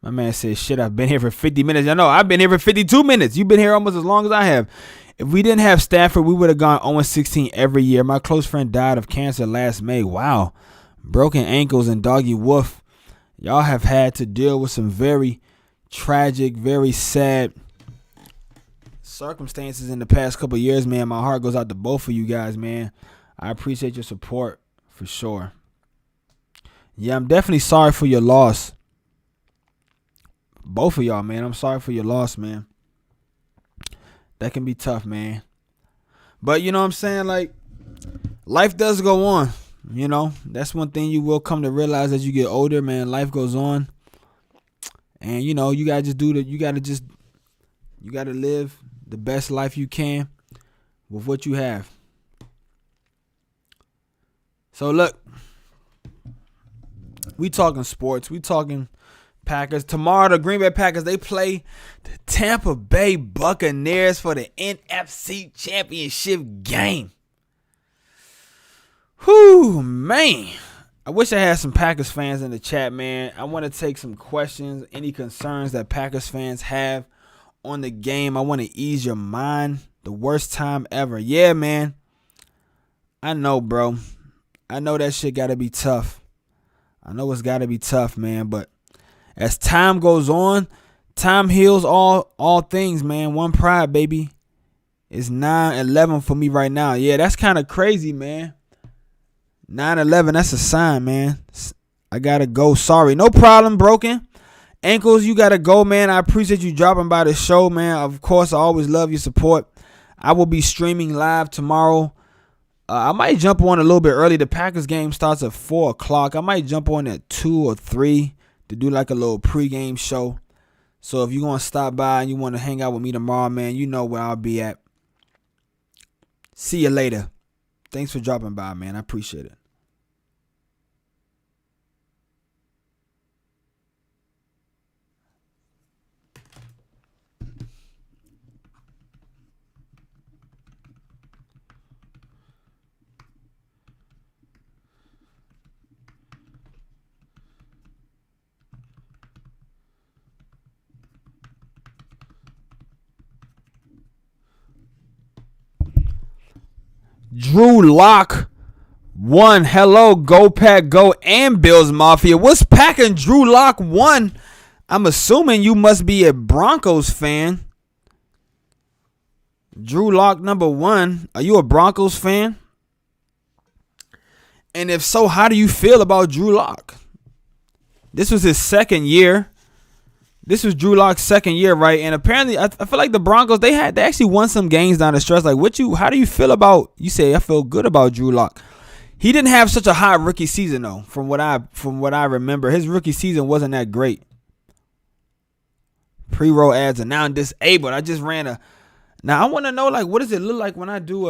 My man said, shit, I've been here for 50 minutes. I know, I've been here for 52 minutes. You've been here almost as long as I have. If we didn't have Stafford, we would have gone 0-16 every year. My close friend died of cancer last May. Wow. Broken ankles and doggy woof. Y'all have had to deal with some very tragic, very sad circumstances in the past couple of years, man. My heart goes out to both of you guys, man. I appreciate your support for sure. Yeah, I'm definitely sorry for your loss. Both of y'all, man. I'm sorry for your loss, man. That can be tough, man. But you know what I'm saying? Like, life does go on. You know, that's one thing you will come to realize as you get older, man. Life goes on. And, you know, you got to live the best life you can with what you have. So, look, we talking sports. We talking Packers. Tomorrow, the Green Bay Packers, they play the Tampa Bay Buccaneers for the NFC Championship game. Whew, man. I wish I had some Packers fans in the chat, man. I want to take some questions, any concerns that Packers fans have on the game. I want to ease your mind. The worst time ever. Yeah, man. I know, bro. I know that shit got to be tough. I know it's got to be tough, man, but as time goes on, time heals all things, man. One pride, baby. It's 9-11 for me right now. Yeah, that's kind of crazy, man. 9-11, that's a sign, man. I got to go. Sorry. No problem, broken. Ankles, you got to go, man. I appreciate you dropping by the show, man. Of course, I always love your support. I will be streaming live tomorrow. I might jump on a little bit early. The Packers game starts at 4 o'clock. I might jump on at 2 or 3 to do like a little pregame show. So if you're going to stop by and you want to hang out with me tomorrow, man, you know where I'll be at. See you later. Thanks for dropping by, man. I appreciate it. Drew Lock 1. Hello, Go Pack Go and Bills Mafia. What's packing Drew Lock 1? I'm assuming you must be a Broncos fan. Drew Lock number 1. Are you a Broncos fan? And if so, how do you feel about Drew Lock? This was his second year. This was Drew Lock's second year, right? And apparently, I feel like the Broncos they actually won some games down the stretch. Like, how do you feel about? You say I feel good about Drew Lock. He didn't have such a hot rookie season though. From what I remember, his rookie season wasn't that great. Pre-roll ads are now disabled. I just ran a. Now I want to know, like, what does it look like when I do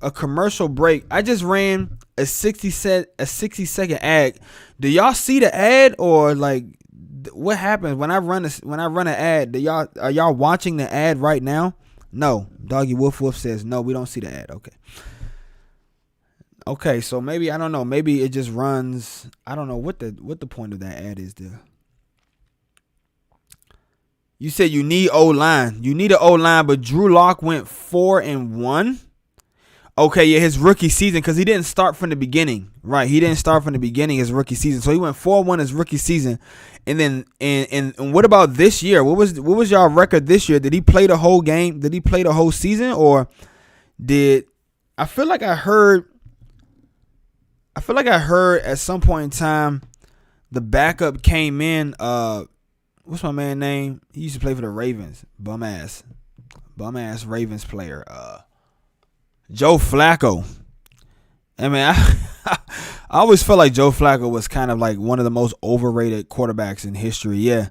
a commercial break? I just ran a 60-second ad. Do y'all see the ad, or like what happens when I run an ad? Are y'all watching the ad right now? No. Doggy Woof Woof says no. We don't see the ad. Okay, so maybe I don't know. Maybe it just runs. I don't know what the point of that ad is there. You said you need O-line. You need an O-line, but Drew Lock went 4-1. Okay, yeah, his rookie season, because he didn't start from the beginning. Right, he didn't start from the beginning his rookie season. So he went 4-1 his rookie season. And then and what about this year? What was y'all record this year? Did he play the whole game? Did he play the whole season? Or I feel like I heard at some point in time the backup came in. What's my man's name? He used to play for the Ravens. Bum ass Ravens player. Joe Flacco. I mean, I always felt like Joe Flacco was kind of like one of the most overrated quarterbacks in history. Yeah.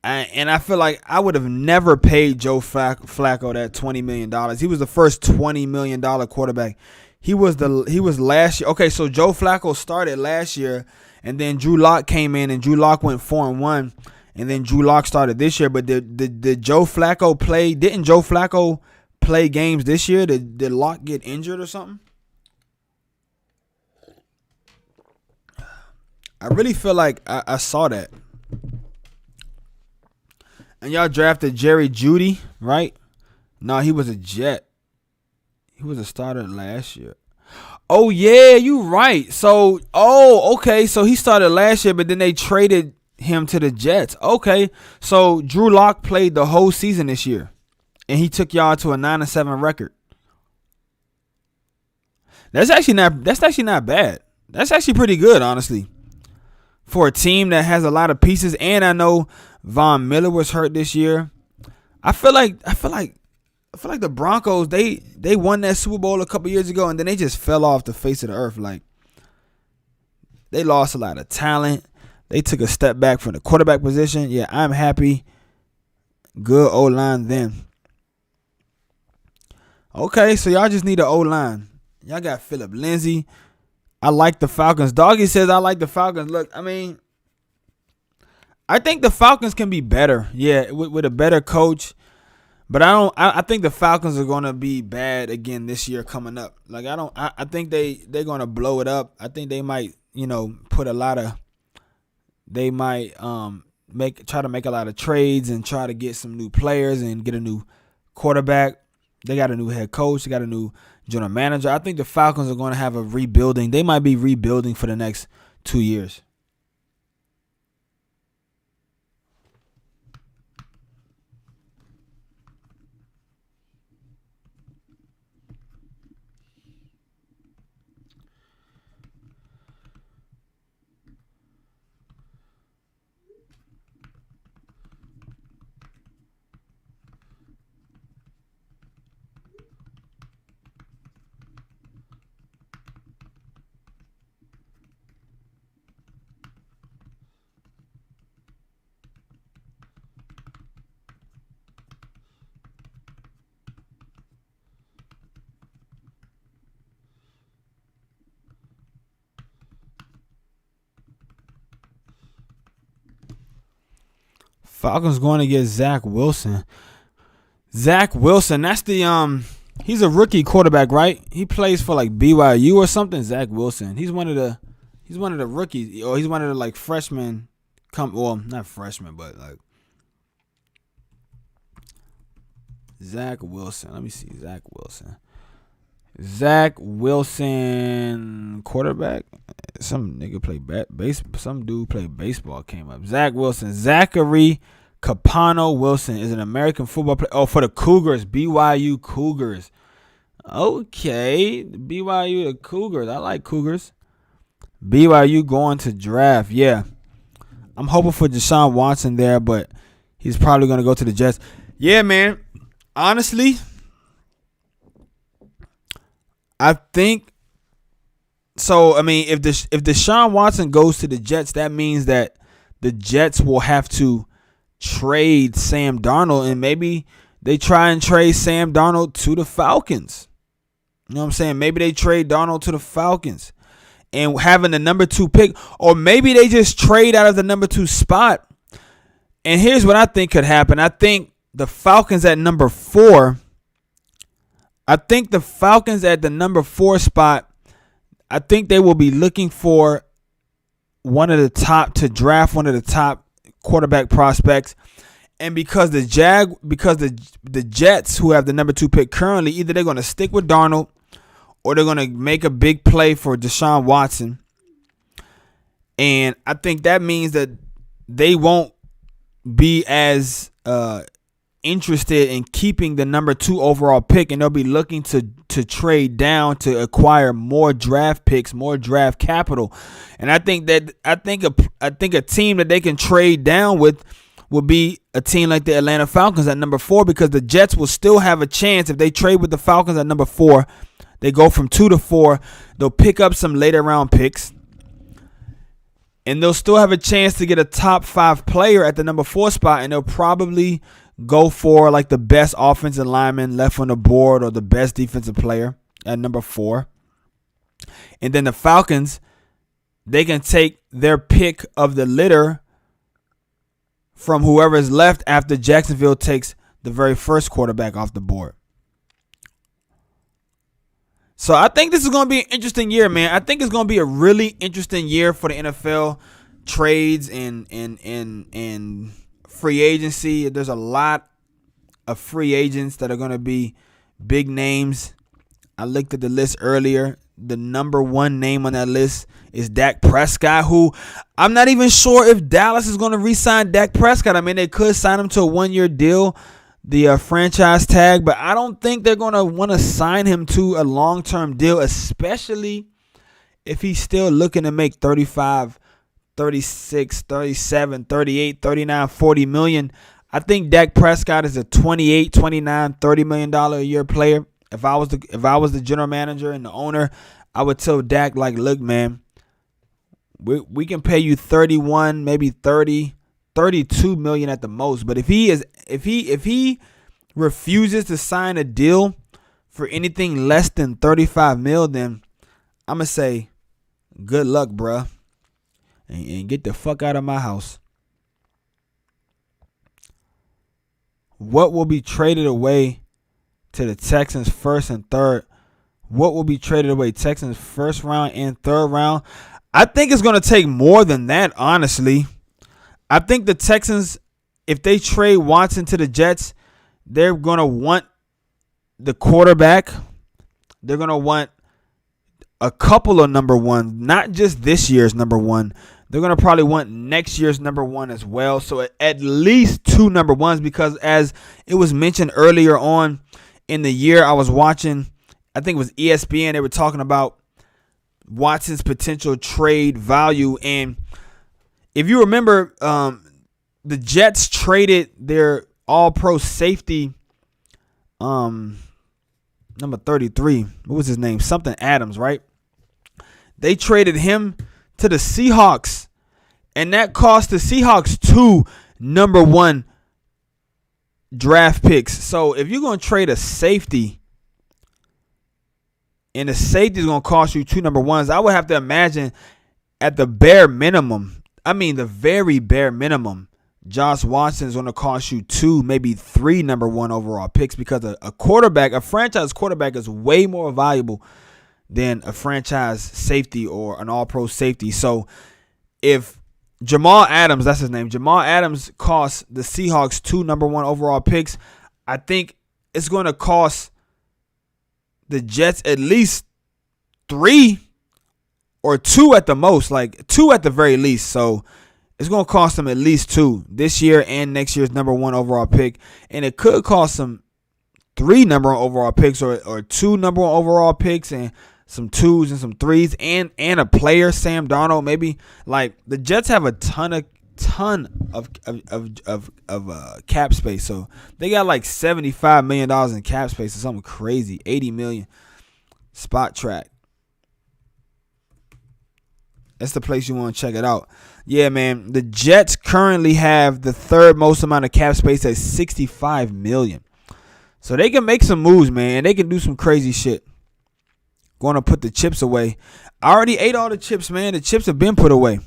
And I feel like I would have never paid Joe Flacco that $20 million. He was the first $20 million quarterback. He was last year. Okay, so Joe Flacco started last year, and then Drew Lock came in, and Drew Lock went 4-1, and then Drew Lock started this year. But did Joe Flacco play? Didn't Joe Flacco play games this year? Did Lock get injured or something? I really feel like I saw that. And y'all drafted Jerry Jeudy, right? No, he was a Jet. He was a starter last year. Oh, yeah, you right. So, okay. So he started last year, but then they traded him to the Jets. Okay. So Drew Lock played the whole season this year, and he took y'all to a 9-7 record. That's actually not bad. That's actually pretty good, honestly, for a team that has a lot of pieces. And I know Von Miller was hurt this year. I feel like the Broncos, they won that Super Bowl a couple years ago, and then they just fell off the face of the earth. Like, they lost a lot of talent. They took a step back from the quarterback position. Yeah, I'm happy. Good O-line then. Okay, so y'all just need an O-line. Y'all got Phillip Lindsay. I like the Falcons. Doggy says I like the Falcons. Look, I mean, I think the Falcons can be better. Yeah, with a better coach. But I think the Falcons are gonna be bad again this year coming up. Like, I think they're gonna blow it up. I think they might, put a lot of, they might try to make a lot of trades and try to get some new players and get a new quarterback. They got a new head coach. They got a new general manager. I think the Falcons are gonna have a rebuilding. They might be rebuilding for the next 2 years. Falcons going to get Zach Wilson. Zach Wilson, that's the he's a rookie quarterback, right? He plays for like BYU or something. Zach Wilson. He's one of the rookies, or he's one of the like freshmen. Not freshmen, but like Zach Wilson. Let me see. Zach Wilson, quarterback. Some nigga play baseball. Some dude play baseball. Came up. Zach Wilson. Zachary Capano Wilson is an American football player. Oh, for the Cougars, BYU Cougars. Okay, BYU the Cougars. I like Cougars. BYU going to draft. Yeah. I'm hoping for Deshaun Watson there, but he's probably going to go to the Jets. Yeah, man. Honestly, I think so. I mean, if Deshaun Watson goes to the Jets, that means that the Jets will have to trade Sam Darnold, and maybe they try and trade Sam Darnold to the Falcons. You know what I'm saying? Maybe they trade Darnold to the Falcons and having the number 2 pick, or maybe they just trade out of the number 2 spot. And here's what I think could happen. I think the Falcons at number 4. I think the Falcons at the number 4 spot, I think they will be looking for to draft one of the top quarterback prospects. And because the Jets, who have the number 2 pick currently, either they're going to stick with Darnold or they're going to make a big play for Deshaun Watson. And I think that means that they won't be as interested in keeping the number 2 overall pick, and they'll be looking to trade down to acquire more draft picks, more draft capital. And I think a team that they can trade down with will be a team like the Atlanta Falcons at number 4, because the Jets will still have a chance if they trade with the Falcons at number 4. They go from 2 to 4. They'll pick up some later round picks, and they'll still have a chance to get a top 5 player at the number 4 spot, and they'll probably go for like the best offensive lineman left on the board or the best defensive player at number 4. And then the Falcons, they can take their pick of the litter from whoever is left after Jacksonville takes the very first quarterback off the board. So I think this is going to be an interesting year, man. I think it's going to be a really interesting year for the NFL trades and free agency. There's a lot of free agents that are going to be big names. I looked at the list earlier. The number 1 name on that list is Dak Prescott, who I'm not even sure if Dallas is going to re-sign Dak Prescott. I mean, they could sign him to a 1-year deal, the franchise tag, but I don't think they're going to want to sign him to a long-term deal, especially if he's still looking to make 35, 36, 37, 38, 39, 40 million. I think Dak Prescott is a 28, 29, $30 million a year player. If I was the general manager and the owner, I would tell Dak, like, look, man, we can pay you 31, maybe 30, 32 million at the most. But if he refuses to sign a deal for anything less than 35 mil, then I'm gonna say, good luck, bruh, and get the fuck out of my house. What will be traded away to the Texans first and third? What will be traded away? Texans first round and third round. I think it's going to take more than that, honestly. I think the Texans, if they trade Watson to the Jets, they're going to want the quarterback. They're going to want a couple of number 1s, not just this year's number 1. They're going to probably want next year's number 1 as well. So at least 2 number 1s, because as it was mentioned earlier on in the year, I was watching, I think it was ESPN, they were talking about Watson's potential trade value. And if you remember, the Jets traded their all-pro safety, number 33. What was his name? Something Adams, right? They traded him to the Seahawks, and that cost the Seahawks 2 number 1 draft picks. So if you're going to trade a safety, and the safety is going to cost you 2 number 1s, I would have to imagine at the bare minimum, the very bare minimum, Josh Watson is going to cost you 2, maybe 3 number 1 overall picks, because a quarterback, a franchise quarterback, is way more valuable than a franchise safety or an all-pro safety. So if Jamal Adams, that's his name, Jamal Adams costs the Seahawks 2 number 1 overall picks, I think it's going to cost the Jets at least 3 or 2 at the most, like 2 at the very least. So it's going to cost them at least 2 this year and next year's number 1 overall pick. And it could cost them 3 number 1 overall picks or 2 number 1 overall picks and some 2s and some 3s and a player, Sam Darnold, maybe. Like, the Jets have a ton ton of cap space. So they got like $75 million in cap space or something crazy. 80 million. Spot Track. That's the place you want to check it out. Yeah, man. The Jets currently have the third most amount of cap space at 65 million. So they can make some moves, man. They can do some crazy shit. Going to put the chips away. I already ate all the chips, man. The chips have been put away.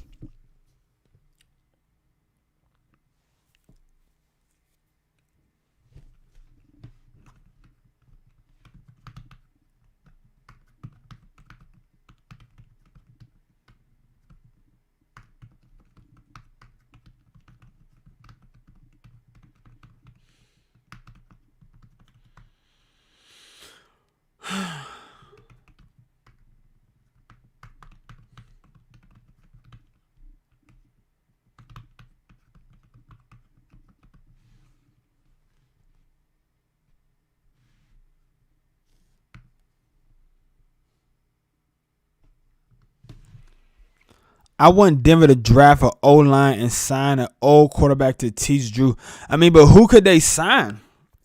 I want Denver to draft an O-line and sign an old quarterback to teach Drew. I mean, but who could they sign?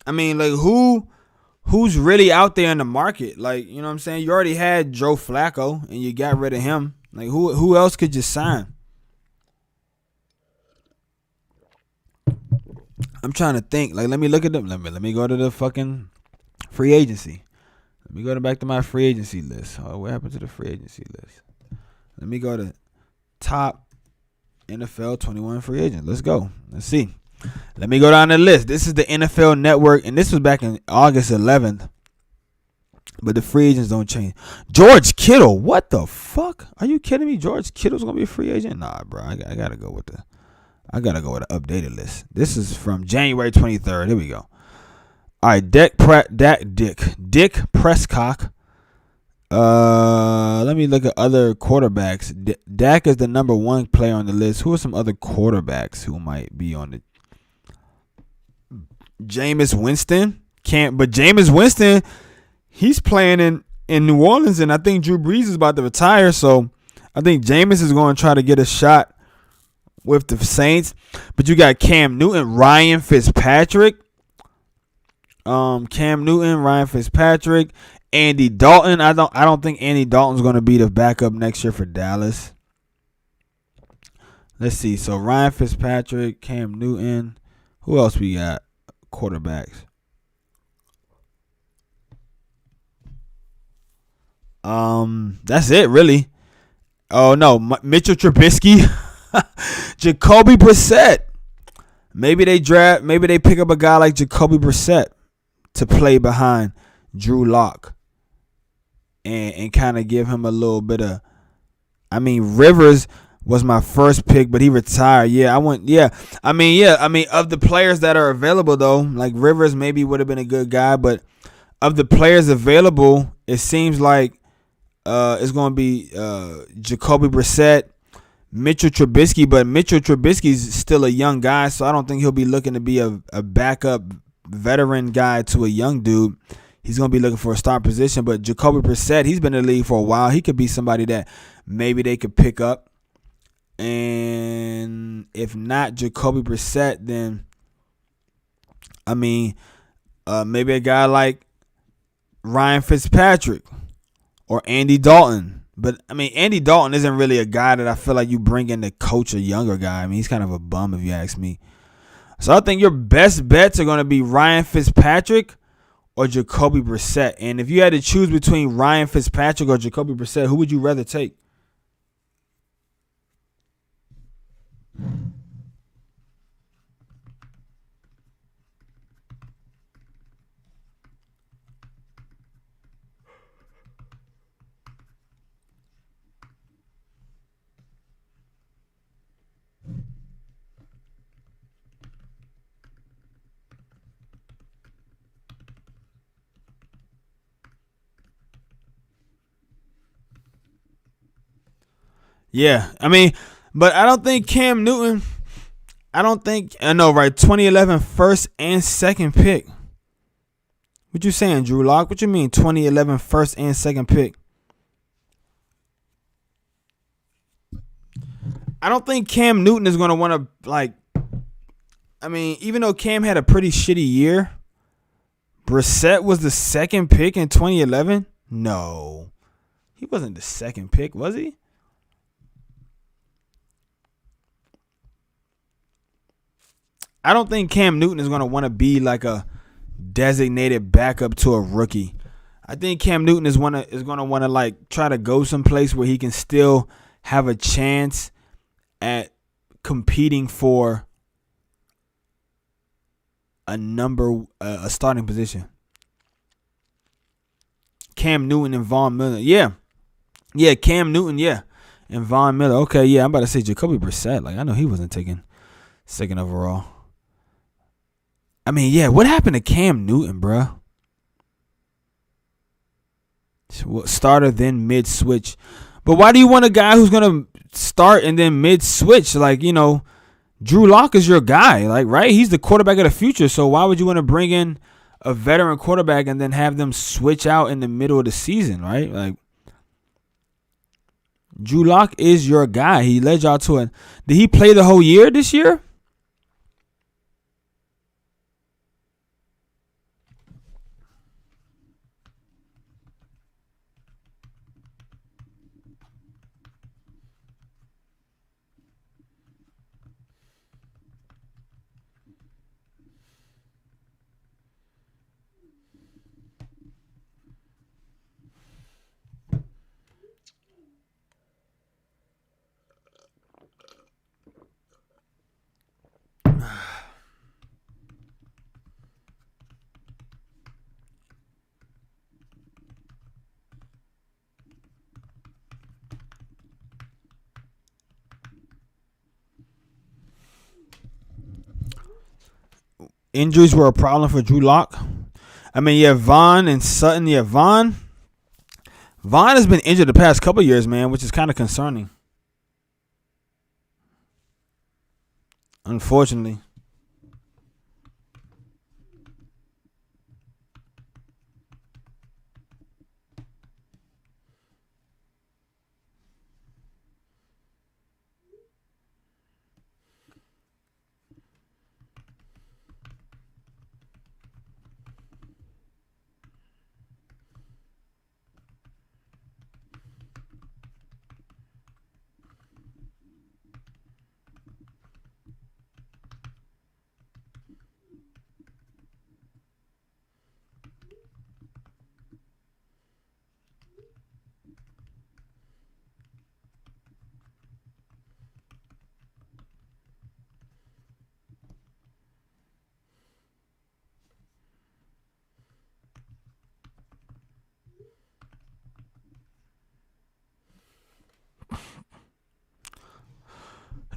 I mean, like, who's really out there in the market? Like, you know what I'm saying? You already had Joe Flacco, and you got rid of him. Like, who else could you sign? I'm trying to think. Like, let me look at them. Let me go to the fucking free agency. Let me go back to my free agency list. Oh, what happened to the free agency list? Let me go to top NFL 21 free agent. Let's go. Let's see. Let me go down the list. This is the NFL Network, and this was back in August 11th. But the free agents don't change. George Kittle. What the fuck? Are you kidding me? George Kittle's gonna be a free agent? Nah, bro. I gotta go with the updated list. This is from January 23rd. Here we go. All right, Dick Prescott. Let me look at other quarterbacks. Dak is the number one player on the list. Who are some other quarterbacks who might be on the Jameis Winston? But Jameis Winston, he's playing in New Orleans, and I think Drew Brees is about to retire. So I think Jameis is going to try to get a shot with the Saints. But you got Cam Newton, Ryan Fitzpatrick. Ryan Fitzpatrick. Andy Dalton. I don't think Andy Dalton's going to be the backup next year for Dallas. Let's see. So Ryan Fitzpatrick, Cam Newton. Who else we got? Quarterbacks. That's it, really. Oh no, Mitchell Trubisky, Jacoby Brissett. Maybe they pick up a guy like Jacoby Brissett to play behind Drew Lock and kind of give him a little bit of. I mean, Rivers was my first pick, but he retired. I mean, of the players that are available though, like Rivers maybe would have been a good guy, but of the players available, it seems like it's going to be Jacoby Brissett, Mitchell Trubisky, but Mitchell Trubisky's still a young guy, so I don't think he'll be looking to be a backup veteran guy to a young dude. He's going to be looking for a start position, but Jacoby Brissett, he's been in the league for a while. He could be somebody that maybe they could pick up. And if not Jacoby Brissett, then, I mean, maybe a guy like Ryan Fitzpatrick or Andy Dalton. But, I mean, Andy Dalton isn't really a guy that I feel like you bring in to coach a younger guy. I mean, he's kind of a bum if you ask me. So I think your best bets are going to be Ryan Fitzpatrick or Jacoby Brissett. And if you had to choose between Ryan Fitzpatrick or Jacoby Brissett, who would you rather take? Yeah, I mean, but I don't think Cam Newton, I know, right, 2011 first and second pick. What you saying, Drew Lock? What you mean 2011 first and second pick? I don't think Cam Newton is going to want to, like, I mean, even though Cam had a pretty shitty year, Brissett was the second pick in 2011? No. He wasn't the second pick, was he? I don't think Cam Newton is going to want to be like a designated backup to a rookie. I think Cam Newton is going to want to like try to go someplace where he can still have a chance at competing for a starting position. Cam Newton and Von Miller. Yeah, Cam Newton, yeah. And Von Miller. Okay, yeah, I'm about to say Jacoby Brissett. Like, I know he wasn't taken second overall. I mean, yeah, what happened to Cam Newton, bruh? Starter, then mid-switch. But why do you want a guy who's going to start and then mid-switch? Like, you know, Drew Lock is your guy, like, right? He's the quarterback of the future. So why would you want to bring in a veteran quarterback and then have them switch out in the middle of the season, right? Like, Drew Lock is your guy. He led y'all to it. Did he play the whole year this year? Injuries were a problem for Drew Lock. I mean, yeah, Vaughn and Sutton. Yeah, Vaughn has been injured the past couple years, man, which is kind of concerning. Unfortunately.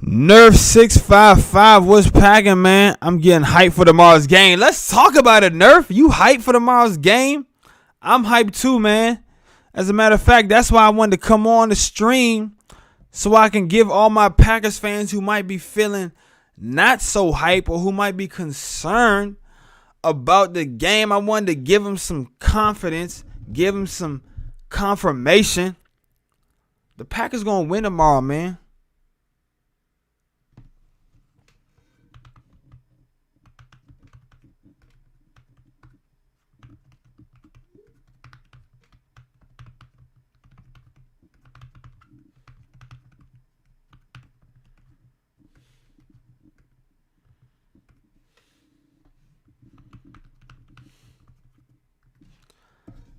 Nerf 655, what's packing, man? I'm getting hyped for tomorrow's game. Let's talk about it, Nerf. You hyped for tomorrow's game? I'm hyped too, man. As a matter of fact, that's why I wanted to come on the stream so I can give all my Packers fans who might be feeling not so hype or who might be concerned about the game. I wanted to give them some confidence, give them some confirmation. The Packers going to win tomorrow, man.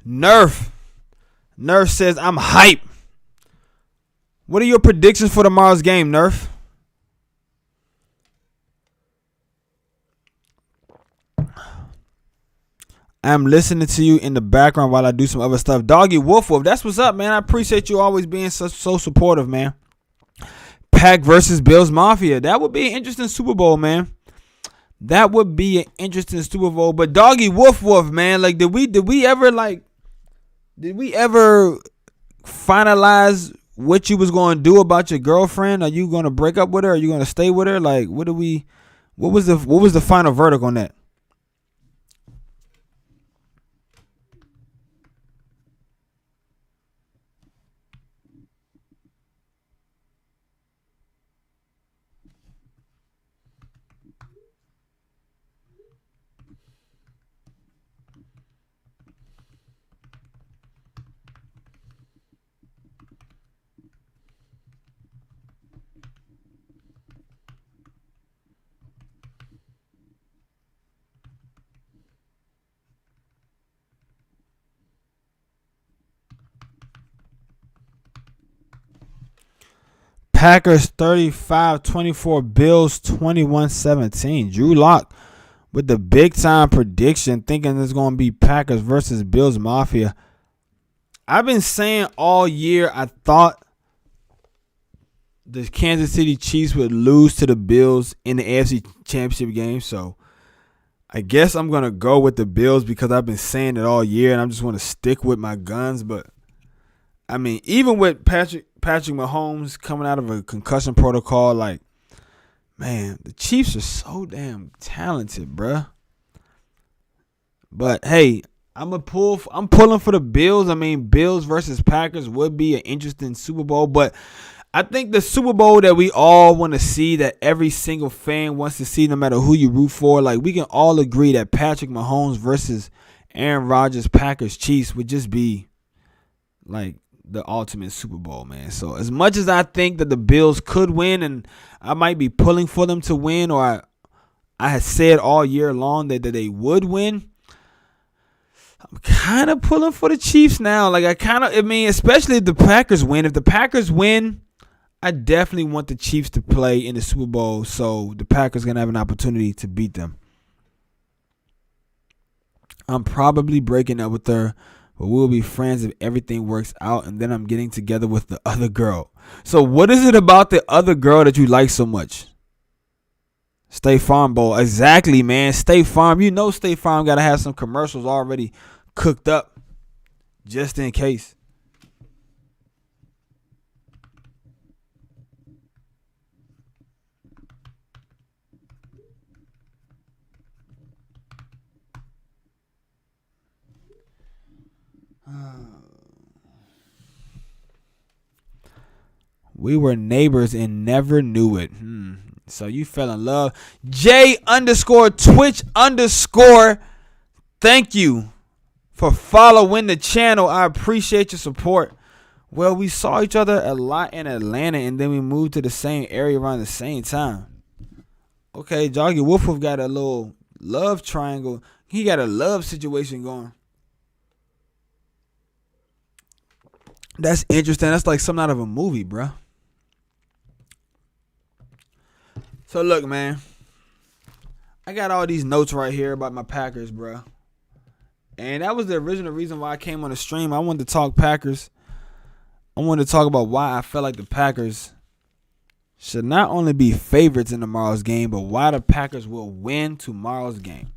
Nerf says, I'm hype. What are your predictions for tomorrow's game, Nerf? I'm listening to you in the background while I do some other stuff. Doggy Wolf, that's what's up, man. I appreciate you always being so supportive, man. Pack versus Bills Mafia. That would be an interesting Super Bowl, man. That would be an interesting Super Bowl. But Doggy Wolf, man, like, did we ever finalize what you was going to do about your girlfriend? Are you going to break up with her? Are you going to stay with her? Like, what was the final verdict on that? Packers 35-24, Bills 21-17. Drew Lock with the big time prediction, thinking it's going to be Packers versus Bills Mafia. I've been saying all year I thought the Kansas City Chiefs would lose to the Bills in the AFC Championship game. So I guess I'm going to go with the Bills because I've been saying it all year and I just want to stick with my guns. But, I mean, even with Patrick Mahomes coming out of a concussion protocol, like, man, the Chiefs are so damn talented, bruh. But, hey, I'm pulling for the Bills. I mean, Bills versus Packers would be an interesting Super Bowl. But I think the Super Bowl that we all want to see, that every single fan wants to see no matter who you root for, like we can all agree that Patrick Mahomes versus Aaron Rodgers, Packers, Chiefs would just be like the ultimate Super Bowl, man. So as much as I think that the Bills could win and I might be pulling for them to win, or I had said all year long that they would win, I'm kind of pulling for the Chiefs now. Like I mean, especially if the Packers win. If the Packers win, I definitely want the Chiefs to play in the Super Bowl, so the Packers going to have an opportunity to beat them. I'm probably breaking up with her, but we'll be friends if everything works out, and then I'm getting together with the other girl. So what is it about the other girl that you like so much? State Farm Bowl. Exactly, man. State Farm. You know State Farm got to have some commercials already cooked up just in case. We were neighbors and never knew it. So you fell in love. J_Twitch_. Thank you for following the channel. I appreciate your support. Well, we saw each other a lot in Atlanta, and then we moved to the same area around the same time. Okay, Joggy Wolf got a little love triangle. He got a love situation going. That's interesting. That's like something out of a movie, bro. So look, man, I got all these notes right here about my Packers, bro. And that was the original reason why I came on the stream. I wanted to talk Packers. I wanted to talk about why I felt like the Packers should not only be favorites in tomorrow's game, but why the Packers will win tomorrow's game.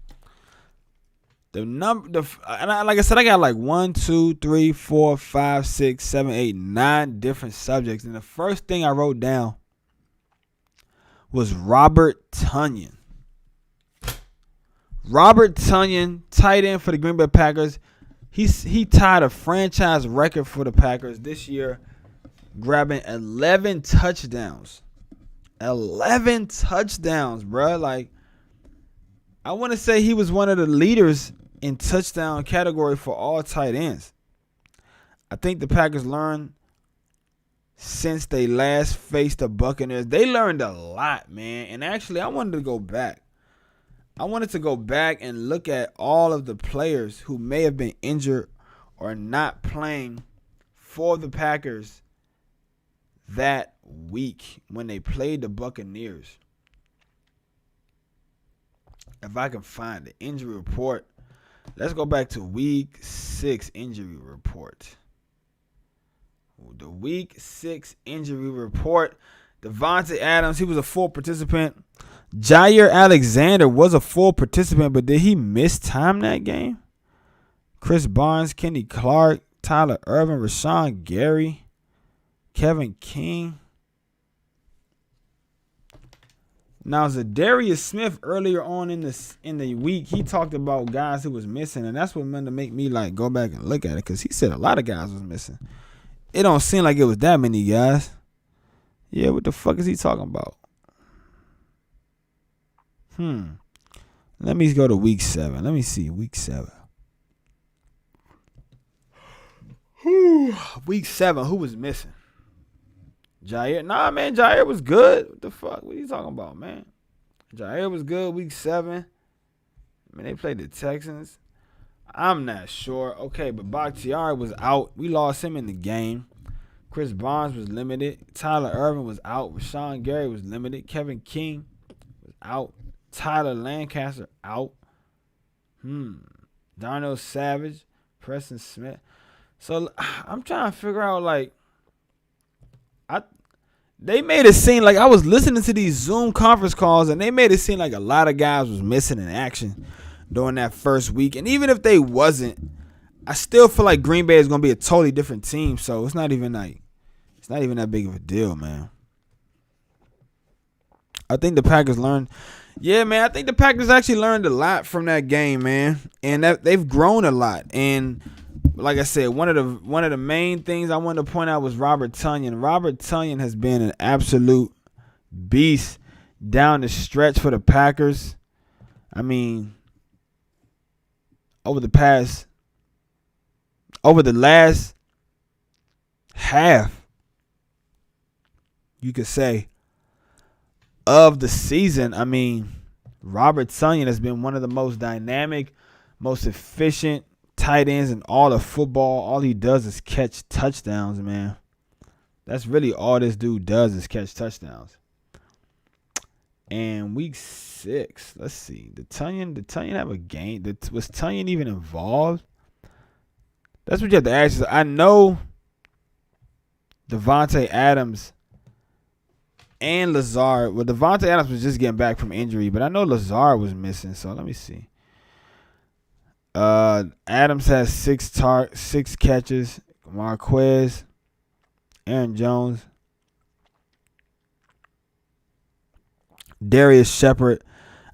Like I said, I got like 1, 2, 3, 4, 5, 6, 7, 8, 9 different subjects. And the first thing I wrote down was Robert Tullian. Robert Tullian, tight end for the Green Bay Packers. He tied a franchise record for the Packers this year, grabbing 11 touchdowns. 11 touchdowns, bro. Like, I want to say he was one of the leaders in touchdown category for all tight ends. I think the Packers learned since they last faced the Buccaneers. They learned a lot, man. And actually, I wanted to go back. I wanted to go back and look at all of the players who may have been injured or not playing for the Packers that week when they played the Buccaneers. If I can find the injury report. Let's go back to week 6 injury report. The week 6 injury report. Devonte Adams, he was a full participant. Jair Alexander was a full participant, but did he miss time that game? Chris Barnes, Kenny Clark, Tyler Irvin, Rashawn Gary, Kevin King. Now, Zadarius Smith earlier on in the week, he talked about guys who was missing, and that's what meant to make me like go back and look at it, because he said a lot of guys was missing. It don't seem like it was that many guys. Yeah, what the fuck is he talking about? Let me go to week 7. Let me see, week 7. Week 7, who was missing? Jair. Nah, man, Jair was good. What the fuck? What are you talking about, man? Jair was good week 7. I mean, they played the Texans. I'm not sure. Okay, but Bakhtiari was out. We lost him in the game. Chris Barnes was limited. Tyler Irvin was out. Rashawn Gary was limited. Kevin King was out. Tyler Lancaster out. Darnell Savage, Preston Smith. So I'm trying to figure out, like, they made it seem like I was listening to these Zoom conference calls, and they made it seem like a lot of guys was missing in action during that first week. And even if they wasn't, I still feel like Green Bay is gonna be a totally different team. So it's not even that big of a deal, man. I think the Packers learned. Yeah, man, I think the Packers actually learned a lot from that game, man, and that they've grown a lot. And like I said, one of the main things I wanted to point out was Robert Tullian. Robert Tullian has been an absolute beast down the stretch for the Packers. I mean, over the last half, you could say, of the season, I mean, Robert Tullian has been one of the most dynamic, most efficient tight ends in all of football. All he does is catch touchdowns, man. That's really all this dude does is catch touchdowns. And week 6, let's see. Did Tullian have a game? Was Tullian even involved? That's what you have to ask. I know Devonte Adams and Lazard. Well, Devonte Adams was just getting back from injury, but I know Lazard was missing. So let me see. Adams has 6 catches. Marquez, Aaron Jones, Darius Shepard.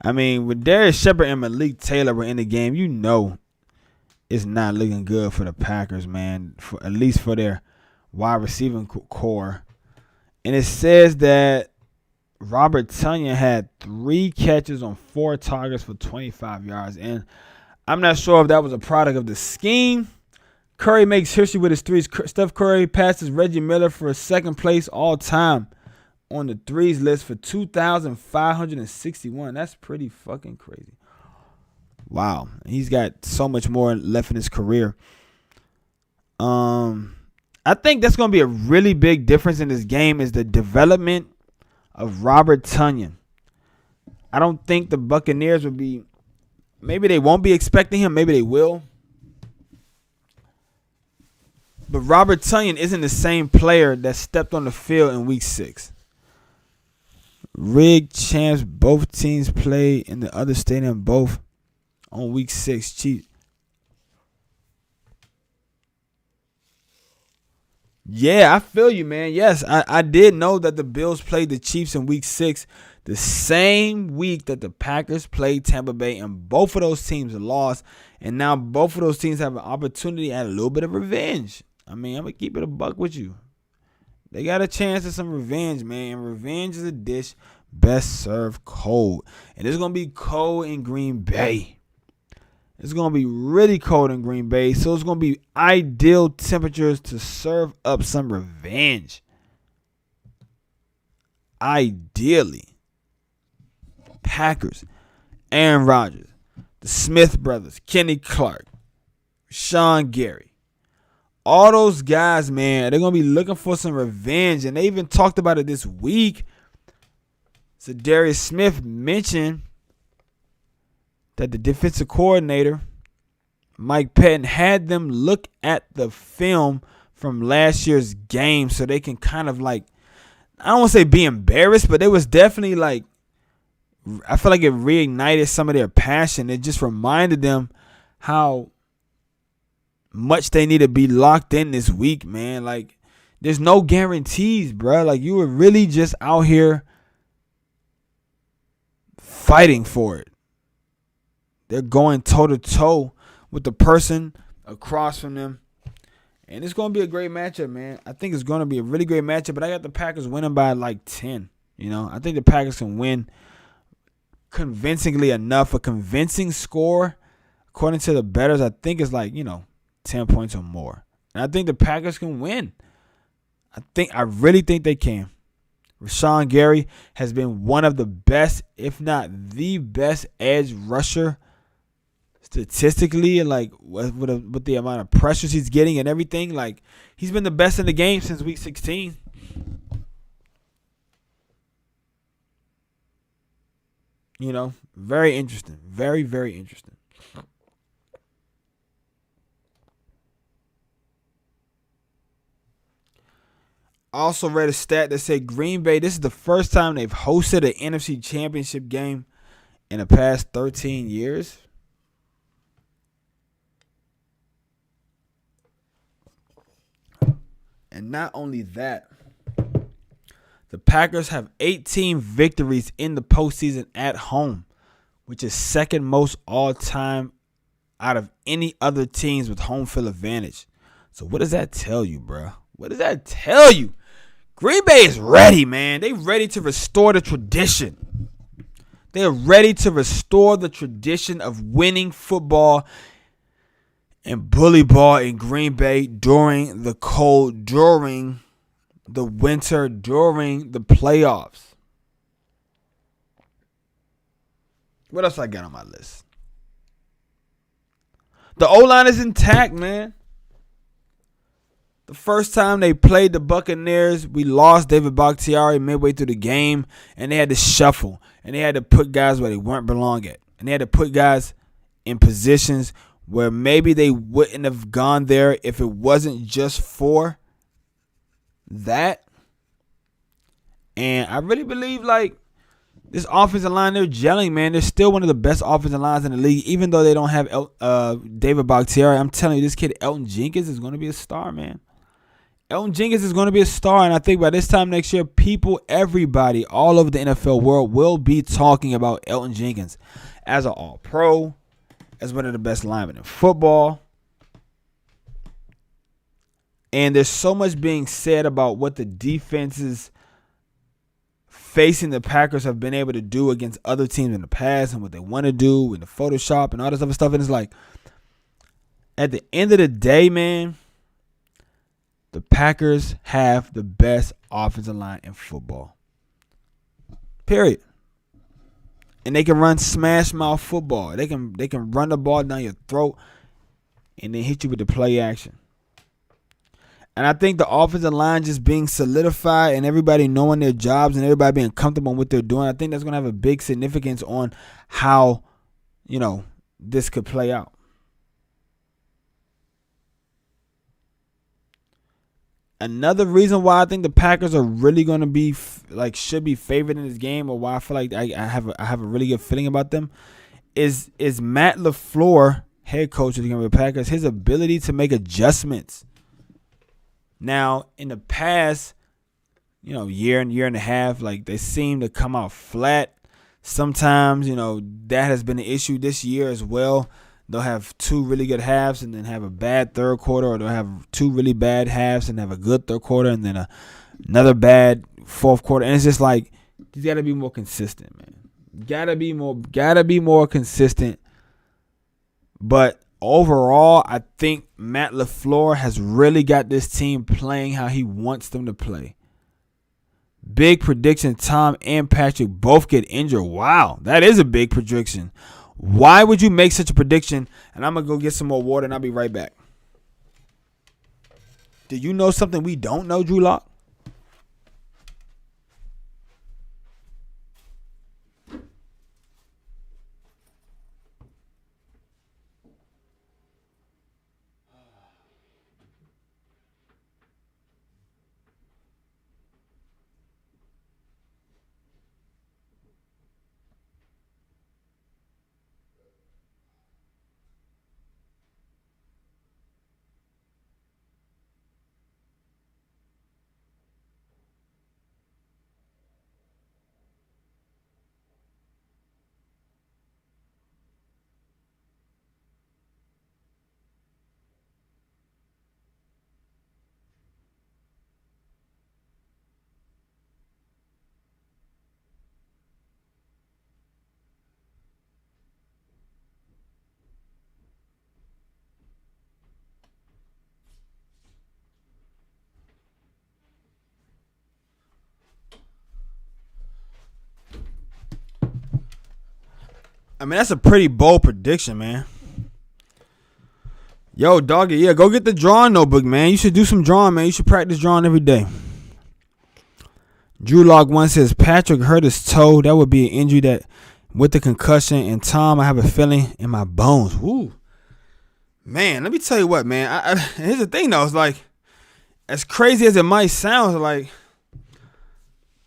I mean, with Darius Shepard and Malik Taylor were in the game, you know it's not looking good for the Packers, man. At least for their wide receiving core. And it says that Robert Tullian had 3 catches on 4 targets for 25 yards. And I'm not sure if that was a product of the scheme. Curry makes history with his threes. Steph Curry passes Reggie Miller for second place all time on the threes list for 2,561. That's pretty fucking crazy. Wow. He's got so much more left in his career. I think that's going to be a really big difference in this game is the development of Robert Tullian. I don't think the Buccaneers will be, maybe they won't be expecting him. Maybe they will. But Robert Tullian isn't the same player that stepped on the field in week 6. Rigged champs, both teams played in the other stadium, both on week 6. Chiefs. Yeah, I feel you, man. Yes, I did know that the Bills played the Chiefs in week 6, the same week that the Packers played Tampa Bay, and both of those teams lost. And now both of those teams have an opportunity at a little bit of revenge. I mean, I'm going to keep it a buck with you. They got a chance at some revenge, man. Revenge is a dish best served cold. And it's going to be cold in Green Bay. It's going to be really cold in Green Bay. So it's going to be ideal temperatures to serve up some revenge. Ideally. Packers, Aaron Rodgers, the Smith brothers, Kenny Clark, Sean Gary. All those guys, man, they're going to be looking for some revenge. And they even talked about it this week. So Darius Smith mentioned that the defensive coordinator, Mike Pettin, had them look at the film from last year's game so they can kind of like, I don't want to say be embarrassed, but it was definitely like, I feel like it reignited some of their passion. It just reminded them how much they need to be locked in this week, man. Like, there's no guarantees, bro. Like, you were really just out here fighting for it. They're going toe-to-toe with the person across from them. And it's going to be a great matchup, man. I think it's going to be a really great matchup, but I got the Packers winning by like 10. You know, I think the Packers can win convincingly enough. A convincing score, according to the bettors, I think is like, 10 points or more. And I think the Packers can win. I really think they can. Rashawn Gary has been one of the best, if not the best edge rusher statistically and like with the amount of pressures he's getting and everything, like he's been the best in the game since week 16. You know, very interesting. Very, very interesting. I also read a stat that said Green Bay, this is the first time they've hosted an NFC Championship game in the past 13 years. And not only that, the Packers have 18 victories in the postseason at home, which is second most all time out of any other teams with home field advantage. So what does that tell you, bro? What does that tell you? Green Bay is ready, man. They ready to restore the tradition. They're ready to restore the tradition of winning football and bully ball in Green Bay during the cold, during the winter, during the playoffs. What else I got on my list? The O-line is intact, man. The first time they played the Buccaneers, we lost David Bakhtiari midway through the game, and they had to shuffle, and they had to put guys where they weren't belong at, and they had to put guys in positions where maybe they wouldn't have gone there if it wasn't just for that. And I really believe, like, this offensive line, they're gelling, man. They're still one of the best offensive lines in the league, even though they don't have David Bakhtiari. I'm telling you, this kid Elton Jenkins is going to be a star, man. Elton Jenkins is going to be a star, and I think by this time next year, everybody, all over the NFL world will be talking about Elton Jenkins as an all-pro, as one of the best linemen in football. And there's so much being said about what the defenses facing the Packers have been able to do against other teams in the past and what they want to do and the Photoshop and all this other stuff. And it's like, at the end of the day, man, the Packers have the best offensive line in football. Period. And they can run smash mouth football. They can run the ball down your throat and then hit you with the play action. And I think the offensive line just being solidified and everybody knowing their jobs and everybody being comfortable with what they're doing, I think that's going to have a big significance on how, this could play out. Another reason why I think the Packers are really going to be should be favored in this game, or why I feel like I have a really good feeling about them, is Matt LaFleur, head coach of the Green Bay Packers, his ability to make adjustments. Now, in the past, year and a half, they seem to come out flat. Sometimes, that has been an issue this year as well. They'll have two really good halves and then have a bad third quarter, or they'll have two really bad halves and have a good third quarter and then another bad fourth quarter. And it's just like, you got to be more consistent, man. Gotta be more consistent. But overall, I think Matt LaFleur has really got this team playing how he wants them to play. Big prediction, Tom and Patrick both get injured. Wow, that is a big prediction. Why would you make such a prediction? And I'm going to go get some more water and I'll be right back. Do you know something we don't know, Drew Lock? I mean, that's a pretty bold prediction, man. Yo, doggy, yeah, go get the drawing notebook, man. You should do some drawing, man. You should practice drawing every day. Drew Log 1 says, Patrick hurt his toe. That would be an injury that with the concussion. And Tom, I have a feeling in my bones. Woo. Man, let me tell you what, man. Here's the thing, though. It's like, as crazy as it might sound, like,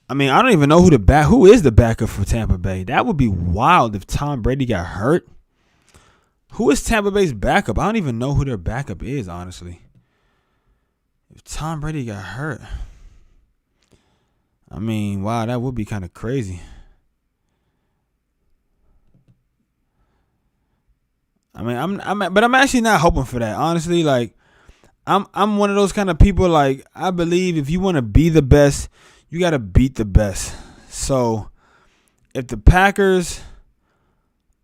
I mean, I don't even know who is the backup for Tampa Bay. That would be wild if Tom Brady got hurt. Who is Tampa Bay's backup? I don't even know who their backup is, honestly. If Tom Brady got hurt, I mean, wow, that would be kind of crazy. I mean, but I'm actually not hoping for that, honestly. Like, I'm one of those kind of people. Like, I believe if you want to be the best, you got to beat the best. So, if the Packers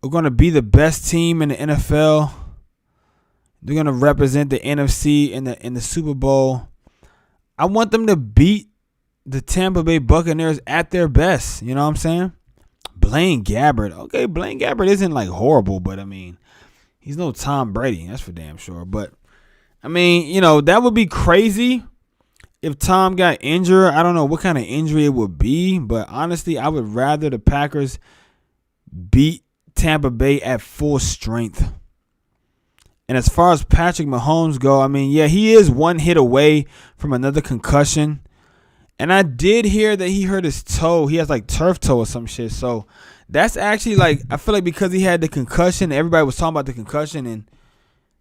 are going to be the best team in the NFL, they're going to represent the NFC in the Super Bowl, I want them to beat the Tampa Bay Buccaneers at their best. You know what I'm saying? Blaine Gabbert. Okay, Blaine Gabbert isn't like horrible, but I mean, he's no Tom Brady. That's for damn sure. But, I mean, you know, that would be crazy if Tom got injured. I don't know what kind of injury it would be, but honestly, I would rather the Packers beat Tampa Bay at full strength. And as far as Patrick Mahomes go, I mean, yeah, he is one hit away from another concussion. And I did hear that he hurt his toe. He has like turf toe or some shit. So that's actually like, I feel like because he had the concussion, everybody was talking about the concussion and